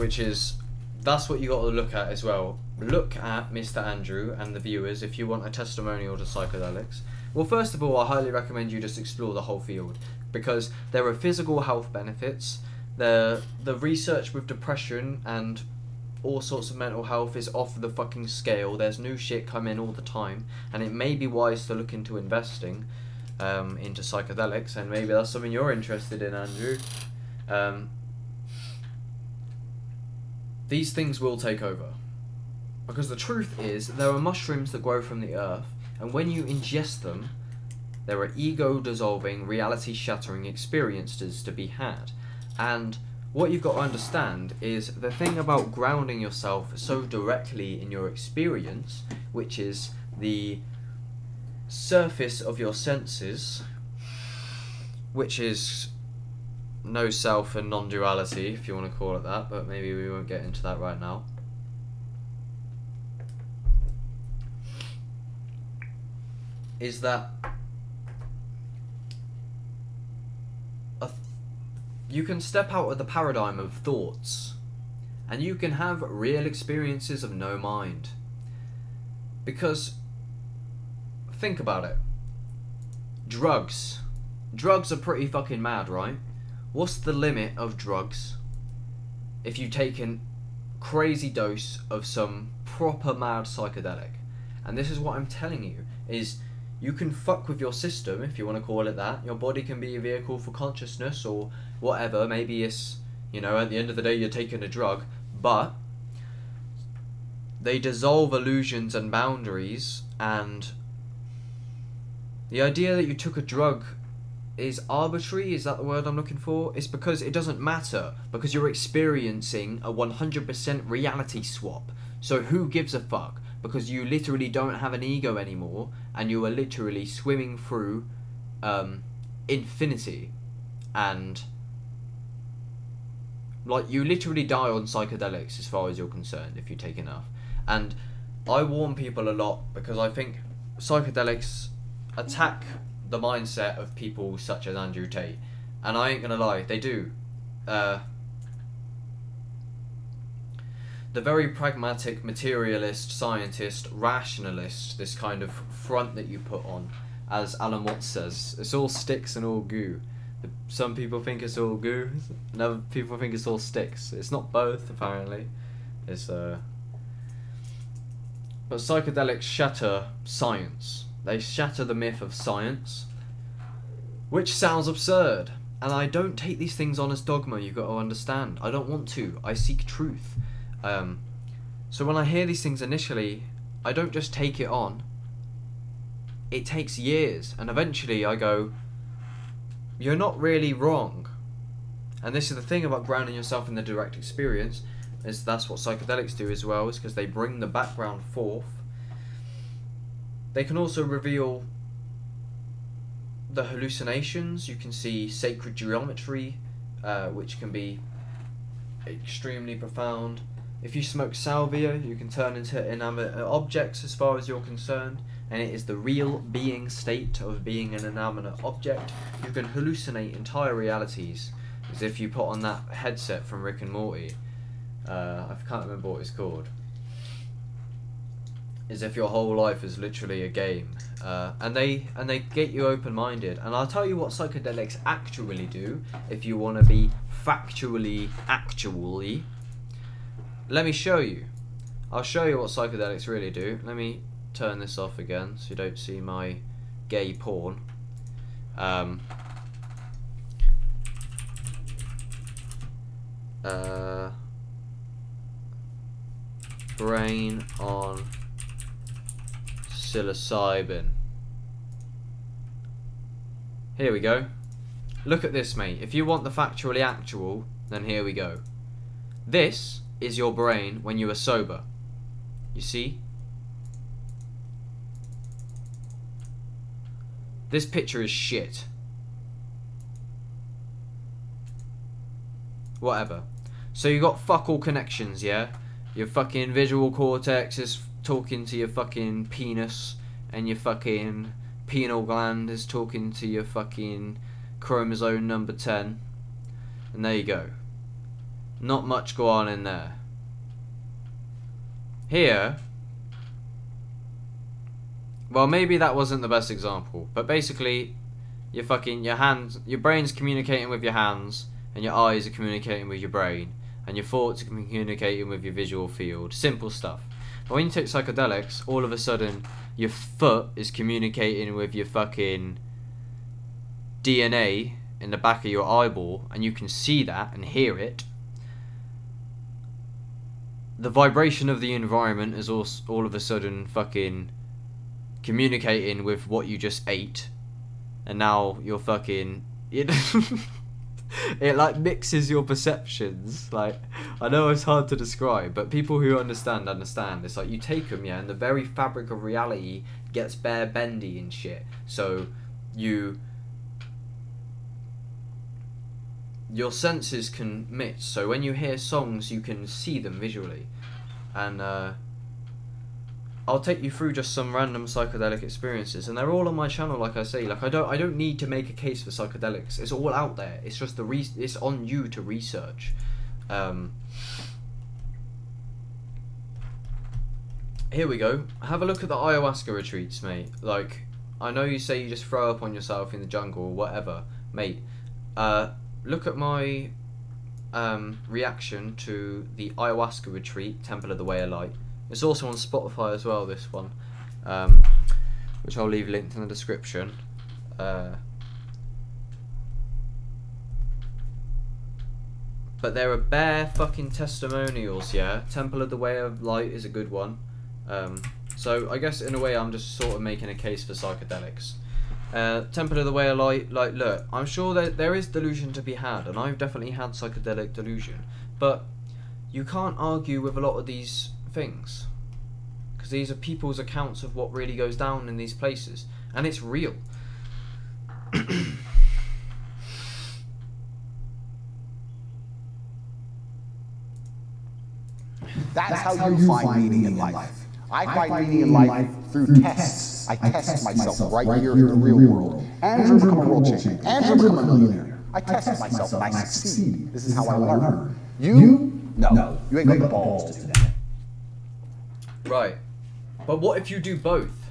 that's what you got to look at as well. Look at Mr. Andrew and the viewers if you want a testimonial to psychedelics. Well, first of all, I highly recommend you just explore the whole field, because there are physical health benefits. The research with depression and all sorts of mental health is off the fucking scale. There's new shit coming all the time, and it may be wise to look into investing into psychedelics, and maybe that's something you're interested in, Andrew. These things will take over, because the truth is there are mushrooms that grow from the earth, and when you ingest them, there are ego-dissolving, reality-shattering experiences to be had. And what you've got to understand is the thing about grounding yourself so directly in your experience, which is the surface of your senses, which is no self and non-duality, if you want to call it that, but maybe we won't get into that right now. Is that you can step out of the paradigm of thoughts, and you can have real experiences of no mind. Because think about it. Drugs are pretty fucking mad, right? What's the limit of drugs? If you take a crazy dose of some proper mad psychedelic, and this is what I'm telling you, is you can fuck with your system, if you want to call it that. Your body can be a vehicle for consciousness or whatever. Maybe it's, you know, at the end of the day you're taking a drug, but they dissolve illusions and boundaries, and the idea that you took a drug is arbitrary. Is that the word I'm looking for? It's because it doesn't matter, because you're experiencing a 100% reality swap. So who gives a fuck? Because you literally don't have an ego anymore, and you are literally swimming through infinity, and like you literally die on psychedelics as far as you're concerned if you take enough. And I warn people a lot because I think psychedelics attack the mindset of people such as Andrew Tate, and I ain't gonna lie, they do. The very pragmatic, materialist, scientist, rationalist, this kind of front that you put on, as Alan Watts says, it's all sticks and all goo. Some people think it's all goo, and other people think it's all sticks. It's not both, apparently. It's But psychedelics shatter science. They shatter the myth of science, which sounds absurd. And I don't take these things on as dogma, you've got to understand. I don't want to. I seek truth. So when I hear these things initially, I don't just take it on. It takes years, and eventually I go, you're not really wrong. And this is the thing about grounding yourself in the direct experience, is that's what psychedelics do as well, is because they bring the background forth. They can also reveal the hallucinations. You can see sacred geometry, which can be extremely profound. If you smoke salvia, you can turn into inanimate objects as far as you're concerned, and it is the real being state of being an inanimate object. You can hallucinate entire realities, as if you put on that headset from Rick and Morty. I can't remember what it's called. As if your whole life is literally a game, and they get you open-minded. And I'll tell you what psychedelics actually do, if you want to be factually actually. Let me show you. I'll show you what psychedelics really do. Let me turn this off again so you don't see my gay porn. Brain on psilocybin. Here we go. Look at this, mate. If you want the factually actual, then here we go. This is your brain when you are sober. You see? This picture is shit. Whatever. So you got fuck all connections, yeah? Your fucking visual cortex is talking to your fucking penis, and your fucking pineal gland is talking to your fucking chromosome number 10. And there you go. Not much go on in there. Here, well, maybe that wasn't the best example, but basically your hands, your brain's communicating with your hands, and your eyes are communicating with your brain, and your thoughts are communicating with your visual field. Simple stuff. But when you take psychedelics, all of a sudden your foot is communicating with your fucking DNA in the back of your eyeball, and you can see that and hear it. The vibration of the environment is all of a sudden fucking communicating with what you just ate, and now you're fucking it like mixes your perceptions. Like, I know it's hard to describe, but people who understand. It's like you take them, yeah, and the very fabric of reality gets bare bendy and shit. So your senses can mix. So when you hear songs, you can see them visually. And I'll take you through just some random psychedelic experiences, and they're all on my channel. Like I say, like I don't need to make a case for psychedelics. It's all out there. It's just it's on you to research. Here we go. Have a look at the ayahuasca retreats, mate. Like, I know you say you just throw up on yourself in the jungle or whatever, mate. Look at my reaction to the ayahuasca retreat, Temple of the Way of Light. It's also on Spotify as well, this one, which I'll leave linked in the description. But there are bare fucking testimonials, yeah. Temple of the Way of Light is a good one. So I guess in a way I'm just sort of making a case for psychedelics. Temple of the Way of Light, like, look, I'm sure that there is delusion to be had, and I've definitely had psychedelic delusion, but you can't argue with a lot of these things, because these are people's accounts of what really goes down in these places, and it's real. That's how you find meaning in life. I find meaning in life through tests. I test myself right here in the real world. Andrew become a world champion. Andrew become a millionaire. I test myself and I succeed. This is how I learn. You? No. You ain't got the balls to do that. Right. But what if you do both?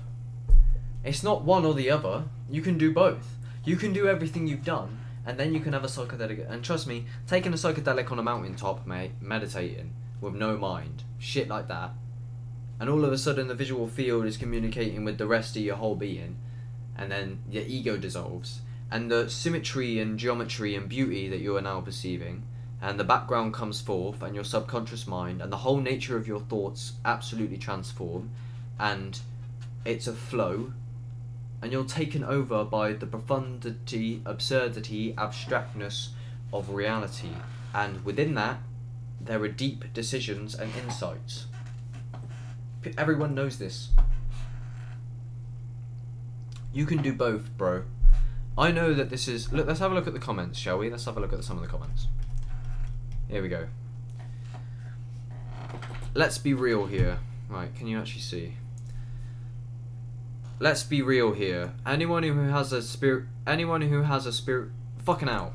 It's not one or the other. You can do both. You can do everything you've done, and then you can have a psychedelic. And trust me, taking a psychedelic on a mountaintop, mate, meditating with no mind, shit like that, and all of a sudden the visual field is communicating with the rest of your whole being, and then your ego dissolves, and the symmetry and geometry and beauty that you are now perceiving, and the background comes forth, and your subconscious mind, and the whole nature of your thoughts absolutely transform, and it's a flow, and you're taken over by the profundity, absurdity, abstractness of reality, and within that, there are deep decisions and insights. Everyone knows this. You can do both, bro. I know that this is... Look, let's have a look at the comments, shall we? Let's have a look at some of the comments. Here we go. Let's be real here. Right, can you actually see? Let's be real here. Anyone who has a spirit... Fucking hell.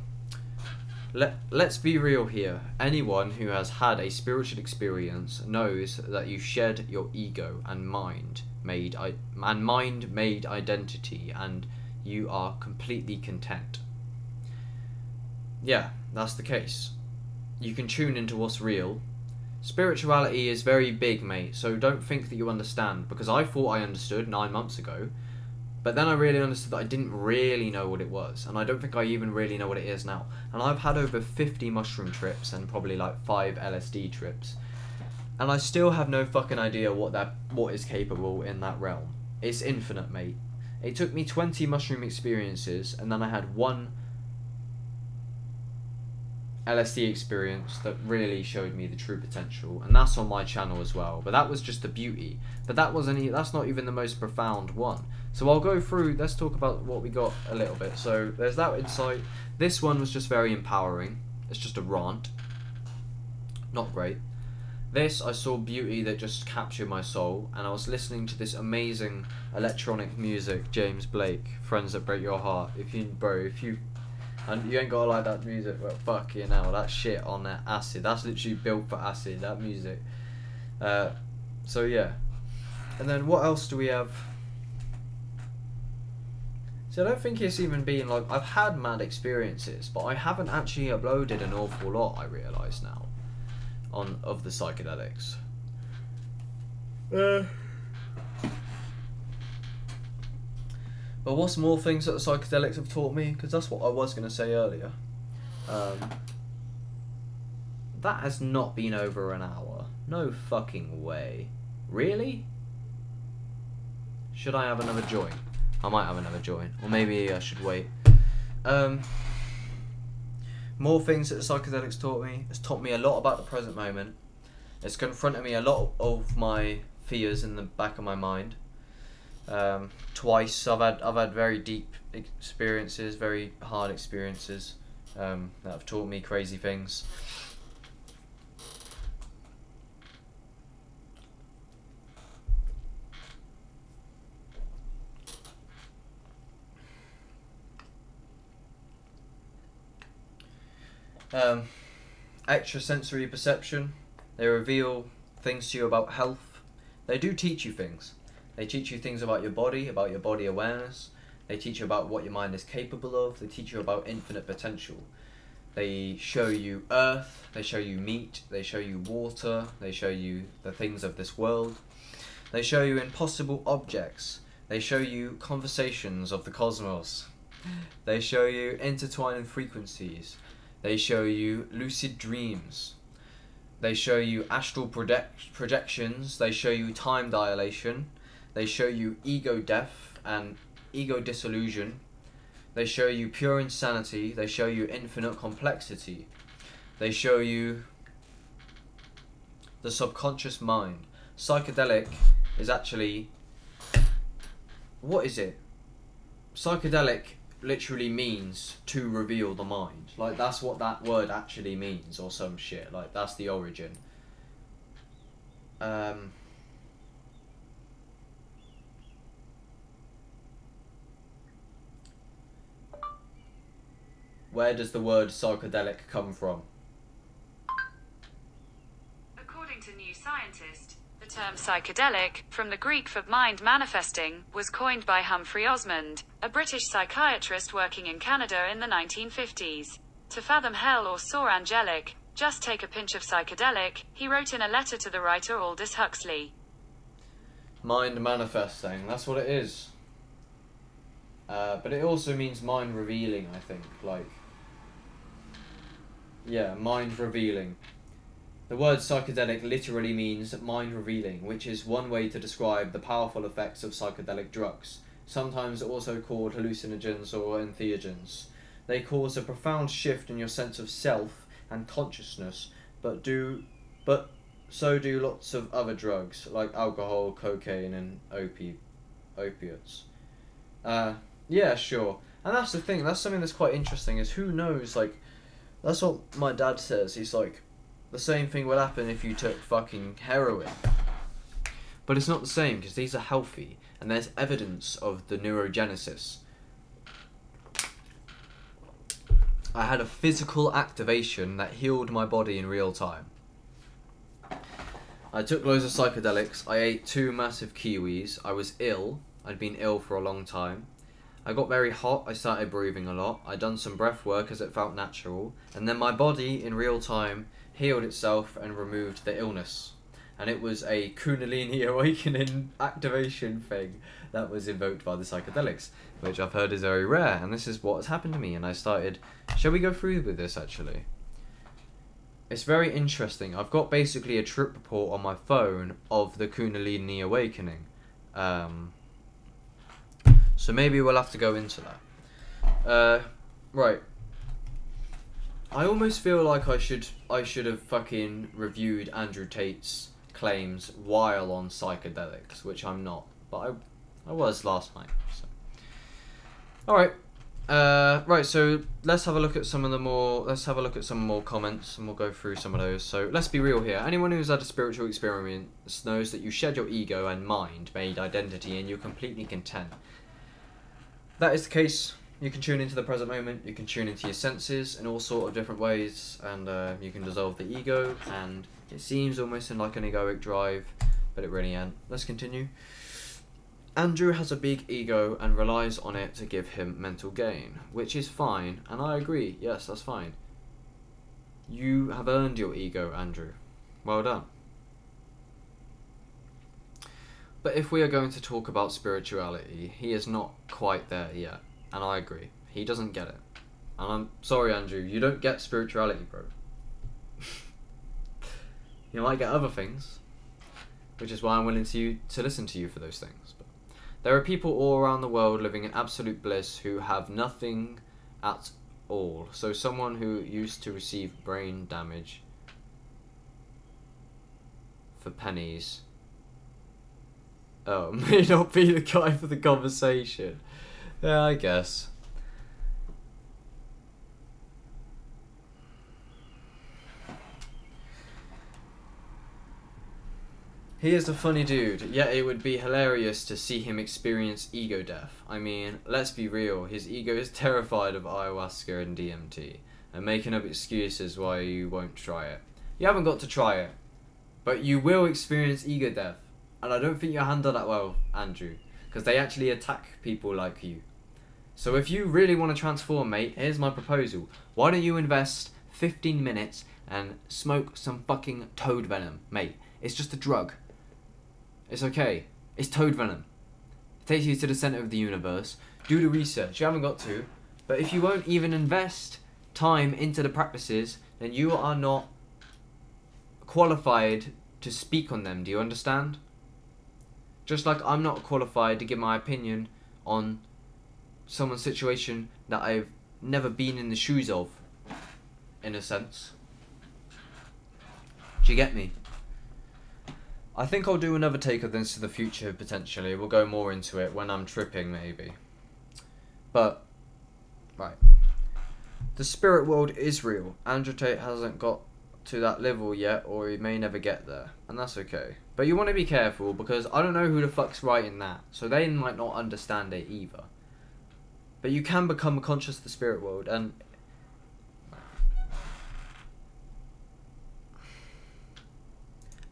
Let's be real here. Anyone who has had a spiritual experience knows that you shed your ego and mind-made identity, and you are completely content. Yeah, that's the case. You can tune into what's real. Spirituality is very big, mate, so don't think that you understand, because I thought I understood 9 months ago, but then I really understood that I didn't really know what it was, and I don't think I even really know what it is now. And I've had over 50 mushroom trips and probably like 5 LSD trips, and I still have no fucking idea what is capable in that realm. It's infinite, mate. It took me 20 mushroom experiences, and then I had 1 LSD experience that really showed me the true potential, and that's on my channel as well. But that was just the beauty. But that's not even the most profound one. So I'll go through, let's talk about what we got a little bit. So there's that insight. This one was just very empowering. It's just a rant. Not great. This, I saw beauty that just captured my soul, and I was listening to this amazing electronic music, James Blake, Friends That Break Your Heart. And you ain't gotta like that music, but fuck you know, that shit on that acid. That's literally built for acid, that music. So yeah. And then what else do we have? So I don't think it's even been like, I've had mad experiences, but I haven't actually uploaded an awful lot, I realise now, of the psychedelics. But what's more things that the psychedelics have taught me? Because that's what I was going to say earlier. That has not been over an hour. No fucking way. Really? Should I have another joint? I might have another joint. Or maybe I should wait. More things that the psychedelics taught me. It's taught me a lot about the present moment. It's confronted me a lot of my fears in the back of my mind. Twice I've had very deep experiences, very hard experiences that have taught me crazy things. Extrasensory perception. They reveal things to you about health. They do teach you things. They teach you things about your body awareness. They teach you about what your mind is capable of. They teach you about infinite potential. They show you earth, they show you meat, they show you water, they show you the things of this world. They show you impossible objects. They show you conversations of the cosmos. They show you intertwining frequencies. They show you lucid dreams. They show you astral projections. They show you time dilation. They show you ego death and ego dissolution. They show you pure insanity. They show you infinite complexity. They show you the subconscious mind. Psychedelic is actually... What is it? Psychedelic literally means to reveal the mind. Like, that's what that word actually means, or some shit. Like, that's the origin. where does the word psychedelic come from? According to New Scientist, the term psychedelic, from the Greek for mind manifesting, was coined by Humphrey Osmond, a British psychiatrist working in Canada in the 1950s. To fathom hell or soar angelic, just take a pinch of psychedelic, he wrote in a letter to the writer Aldous Huxley. Mind manifesting, that's what it is. But it also means mind revealing, I think. Like, yeah, mind revealing. The word psychedelic literally means mind revealing, which is one way to describe the powerful effects of psychedelic drugs, sometimes also called hallucinogens or entheogens. They cause a profound shift in your sense of self and consciousness, but so do lots of other drugs like alcohol, cocaine, and opiates. Yeah, sure. And that's the thing, that's something that's quite interesting, is who knows, like, that's what my dad says. He's like, the same thing will happen if you took fucking heroin. But it's not the same, because these are healthy, and there's evidence of the neurogenesis. I had a physical activation that healed my body in real time. I took loads of psychedelics, I ate 2 massive kiwis, I was ill, I'd been ill for a long time. I got very hot, I started breathing a lot, I'd done some breath work as it felt natural, and then my body, in real time, healed itself and removed the illness. And it was a Kundalini awakening activation thing that was invoked by the psychedelics, which I've heard is very rare, and this is what has happened to me, and I started... Shall we go through with this, actually? It's very interesting. I've got basically a trip report on my phone of the Kundalini awakening. So maybe we'll have to go into that. Right. I almost feel like I should have fucking reviewed Andrew Tate's claims while on psychedelics, which I'm not, but I was last night. So. All right. Right. So let's have a look at some of the more. Let's have a look at some more comments, and we'll go through some of those. So let's be real here. Anyone who's had a spiritual experience knows that you shed your ego and mind-made identity, and you're completely content. That is the case. You can tune into the present moment, you can tune into your senses in all sort of different ways, and you can dissolve the ego, and it seems almost in like an egoic drive, but it really ain't. Let's continue. Andrew has a big ego and relies on it to give him mental gain, which is fine, and I agree, yes, that's fine. You have earned your ego, Andrew. Well done. But if we are going to talk about spirituality, he is not quite there yet. And I agree. He doesn't get it. And I'm sorry, Andrew, you don't get spirituality, bro. You might get other things, which is why I'm willing to listen to you for those things. But there are people all around the world living in absolute bliss who have nothing at all. So someone who used to receive brain damage for pennies may not be the guy for the conversation. Yeah, I guess. He is a funny dude, yet it would be hilarious to see him experience ego death. I mean, let's be real, his ego is terrified of ayahuasca and DMT, and making up excuses why you won't try it. You haven't got to try it, but you will experience ego death, and I don't think you handle that well, Andrew. Because they actually attack people like you. So if you really want to transform, mate, here's my proposal. Why don't you invest 15 minutes and smoke some fucking toad venom, mate? It's just a drug. It's okay. It's toad venom. It takes you to the centre of the universe. Do the research. You haven't got to. But if you won't even invest time into the practices, then you are not qualified to speak on them. Do you understand? Just like I'm not qualified to give my opinion on someone's situation that I've never been in the shoes of, in a sense. Do you get me? I think I'll do another take of this in the future, potentially. We'll go more into it when I'm tripping, maybe. But, right. The spirit world is real. Andrew Tate hasn't got to that level yet, or he may never get there, and that's okay. But you want to be careful, because I don't know who the fuck's writing that, so they might not understand it either. But you can become conscious of the spirit world, and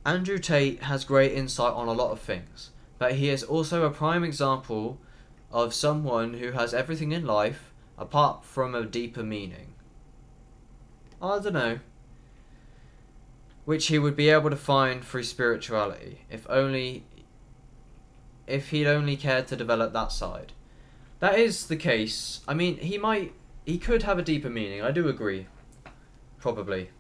Andrew Tate has great insight on a lot of things, but he is also a prime example of someone who has everything in life apart from a deeper meaning. I don't know. Which he would be able to find through spirituality, if he'd only cared to develop that side. That is the case. I mean, he could have a deeper meaning, I do agree. Probably.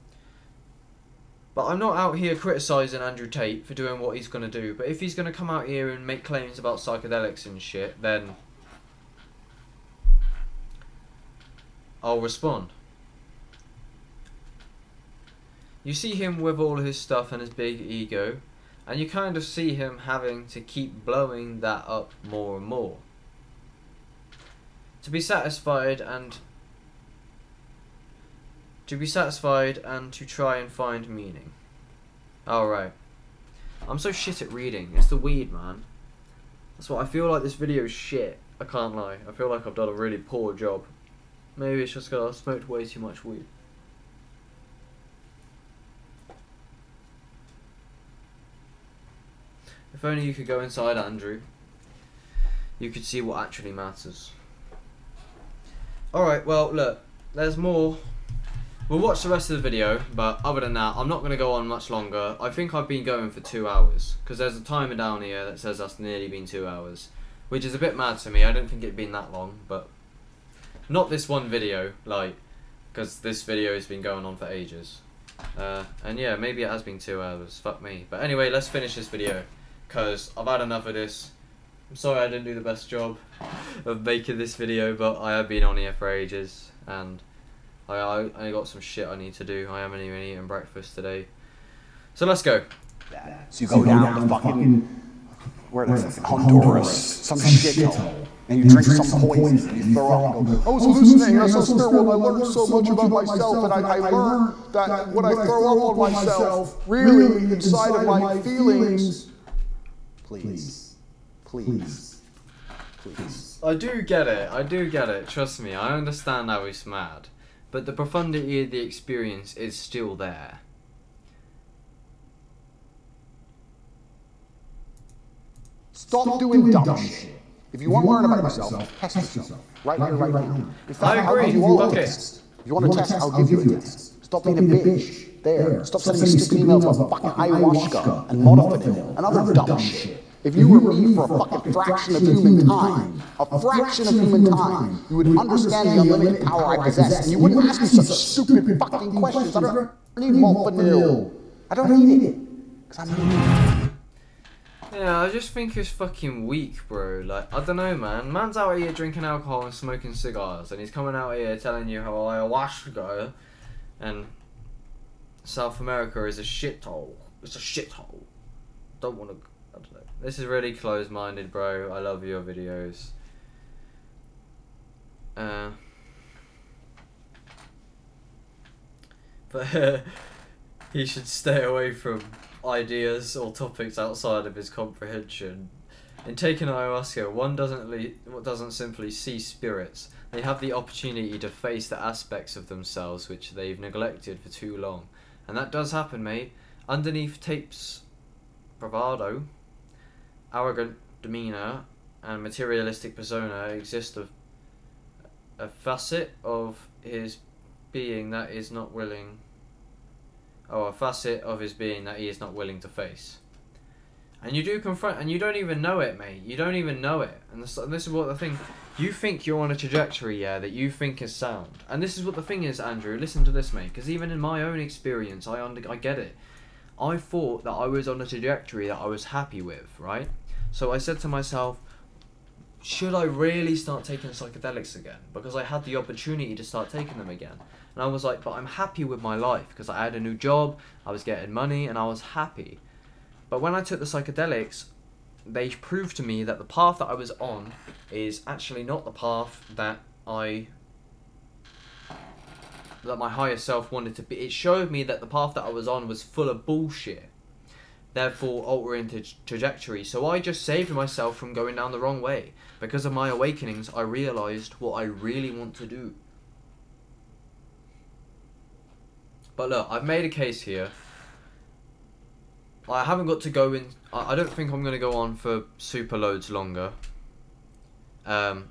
But I'm not out here criticising Andrew Tate for doing what he's going to do, but if he's going to come out here and make claims about psychedelics and shit, then I'll respond. You see him with all his stuff and his big ego, and you kind of see him having to keep blowing that up more and more. To be satisfied and to try and find meaning. Alright. I'm so shit at reading. It's the weed, man. That's what I feel like. This video is shit. I can't lie. I feel like I've done a really poor job. Maybe it's just because I smoked way too much weed. If only you could go inside Andrew, you could see what actually matters. Alright, well, look, there's more. We'll watch the rest of the video, but other than that, I'm not going to go on much longer. I think I've been going for 2 hours, because there's a timer down here that says that's nearly been 2 hours, which is a bit mad to me. I don't think it'd been that long, but not this one video, like, because this video has been going on for ages. And yeah, maybe it has been 2 hours, fuck me. But anyway, let's finish this video, because I've had enough of this. I'm sorry I didn't do the best job of making this video, but I have been on here for ages, and I got some shit I need to do. I haven't even eaten breakfast today. So let's go. So you go down to fucking, where is it, Honduras, some shithole, and you drink some poison, and you throw up and go, I was hallucinating, I was so spiritual, I learned so much about myself, and I learned that when I throw up on myself, really, inside of my feelings, please. I do get it, trust me, I understand how he's mad. But the profundity of the experience is still there. Stop doing dumb shit. If you want to learn about yourself, test yourself. Right here, right now. In fact, I'll give you all a test. If you want to test, I'll give you a test. Stop being a bitch. There. Stop sending me stupid emails about fucking ayahuasca and modafinil and other dumb shit. If you were me for a fucking fraction of human time, you would understand the unlimited power I possess, and you wouldn't ask me such stupid fucking questions. I don't need modafinil. I don't need it. Because I'm Yeah, I just think it's fucking weak, bro. Like, I don't know, man. Man's out here drinking alcohol and smoking cigars, and he's coming out here telling you how ayahuasca and South America is a shithole. It's a shithole. Don't want to. I don't know. This is really close-minded, bro. I love your videos. But he should stay away from ideas or topics outside of his comprehension. In taking ayahuasca, one doesn't simply see spirits. They have the opportunity to face the aspects of themselves which they've neglected for too long. And that does happen, mate. Underneath Tate's bravado, arrogant demeanour, and materialistic persona exists a facet of his being that is not willing... a facet of his being that he is not willing to face. And you do confront, and you don't even know it, mate. You don't even know it. And this is what the thing... You think you're on a trajectory, yeah, that you think is sound. And this is what the thing is, Andrew. Listen to this, mate. Because even in my own experience, I get it. I thought that I was on a trajectory that I was happy with, right? So I said to myself, should I really start taking psychedelics again? Because I had the opportunity to start taking them again. And I was like, but I'm happy with my life because I had a new job, I was getting money, and I was happy. But when I took the psychedelics, they proved to me that the path that I was on is actually not the path that my higher self wanted to be. It showed me that the path that I was on was full of bullshit, therefore altering the trajectory. So I just saved myself from going down the wrong way. Because of my awakenings, I realised what I really want to do. But look, I've made a case here. I haven't got to go in. I don't think I'm going to go on for super loads longer. But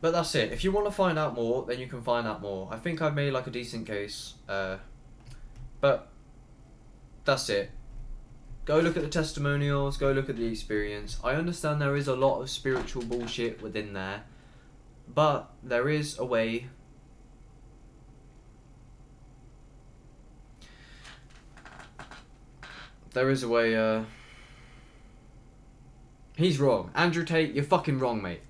that's it. If you want to find out more, then you can find out more. I think I've made like a decent case. But that's it. Go look at the testimonials, go look at the experience. I understand there is a lot of spiritual bullshit within there, but there is a way. There is a way, he's wrong. Andrew Tate, you're fucking wrong, mate.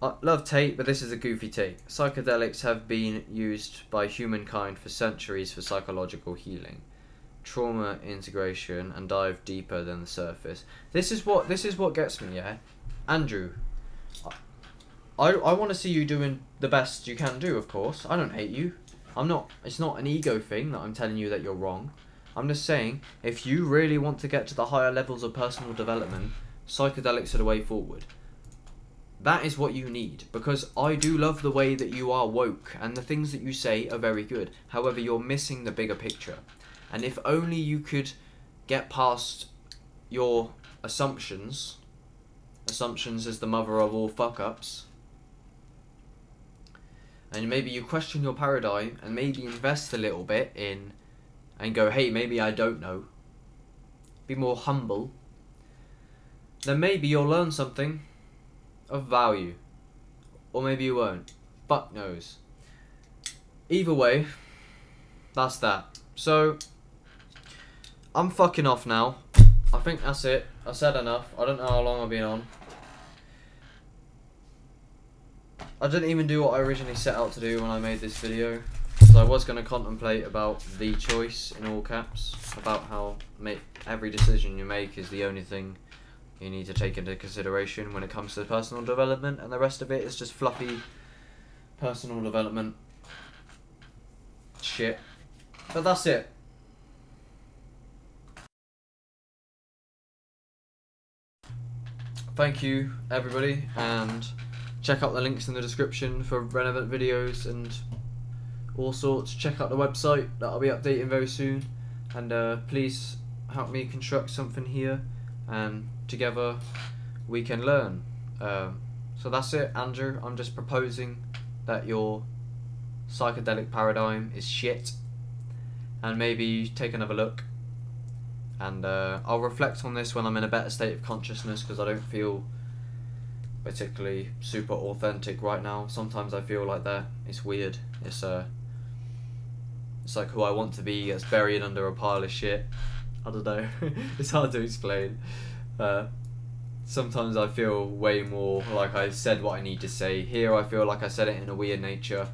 I love Tate, but this is a goofy take. Psychedelics have been used by humankind for centuries for psychological healing, trauma integration, and dive deeper than the surface. This is what gets me, yeah? Andrew, I want to see you doing the best you can do, of course. I don't hate you. It's not an ego thing that I'm telling you that you're wrong. I'm just saying, if you really want to get to the higher levels of personal development, psychedelics are the way forward. That is what you need, because I do love the way that you are woke, and the things that you say are very good. However, you're missing the bigger picture. And if only you could get past your assumptions is the mother of all fuck-ups, and maybe you question your paradigm, and maybe invest a little bit in, and go, hey, maybe I don't know. Be more humble. Then maybe you'll learn something of value. Or maybe you won't. Fuck knows. Either way, that's that. So, I'm fucking off now. I think that's it. I said enough. I don't know how long I've been on. I didn't even do what I originally set out to do when I made this video. So I was going to contemplate about the choice, in all caps, about how every decision you make is the only thing you need to take into consideration when it comes to personal development, and the rest of it is just fluffy personal development shit. But that's it. Thank you, everybody, and check out the links in the description for relevant videos and all sorts. Check out the website that I'll be updating very soon, and please help me construct something here, and together we can learn. So that's it, Andrew. I'm just proposing that your psychedelic paradigm is shit, and maybe take another look, and I'll reflect on this when I'm in a better state of consciousness, because I don't feel particularly super authentic right now. Sometimes I feel like that. It's weird. It's like who I want to be gets buried under a pile of shit. I don't know. It's hard to explain. Sometimes I feel way more like I said what I need to say. Here I feel like I said it in a weird nature.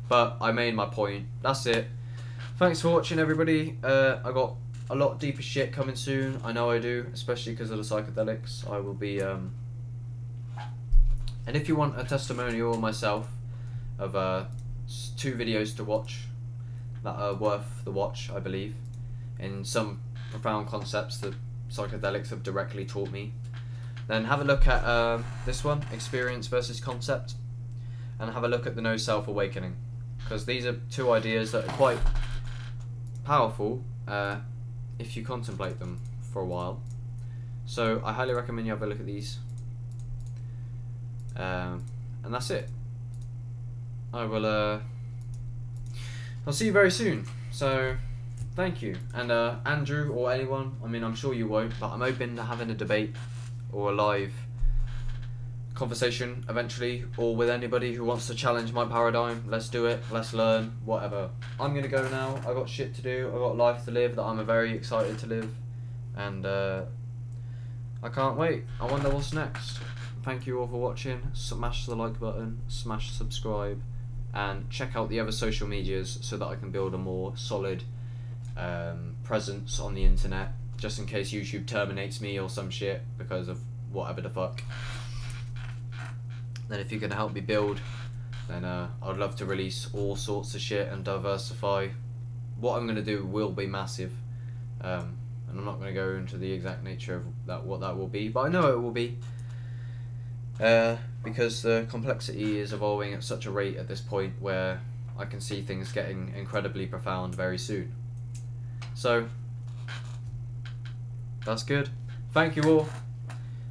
But I made my point. That's it. Thanks for watching, everybody. I got a lot deeper shit coming soon. I know I do, especially because of the psychedelics. I will be... And if you want a testimonial myself of 2 videos to watch that are worth the watch, I believe, in some profound concepts that psychedelics have directly taught me, then have a look at this one, Experience versus Concept, and have a look at the No Self Awakening, because these are 2 ideas that are quite powerful if you contemplate them for a while. So I highly recommend you have a look at these. And that's it. I'll see you very soon. So thank you. And Andrew or anyone, I mean, I'm sure you won't, but I'm open to having a debate or a live conversation eventually, or with anybody who wants to challenge my paradigm. Let's do it. Let's learn. Whatever. I'm gonna go now. I got shit to do. I got life to live that I'm very excited to live, and I can't wait. I wonder what's next. Thank you all for watching. Smash the like button, smash subscribe, and check out the other social medias so that I can build a more solid presence on the internet, just in case YouTube terminates me or some shit because of whatever the fuck. Then if you're going to help me build, then I'd love to release all sorts of shit and diversify. What I'm going to do will be massive, and I'm not going to go into the exact nature of what that will be, but I know it will be. Because the complexity is evolving at such a rate at this point where I can see things getting incredibly profound very soon. So, that's good. Thank you all.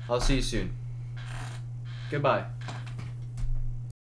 I'll see you soon. Goodbye.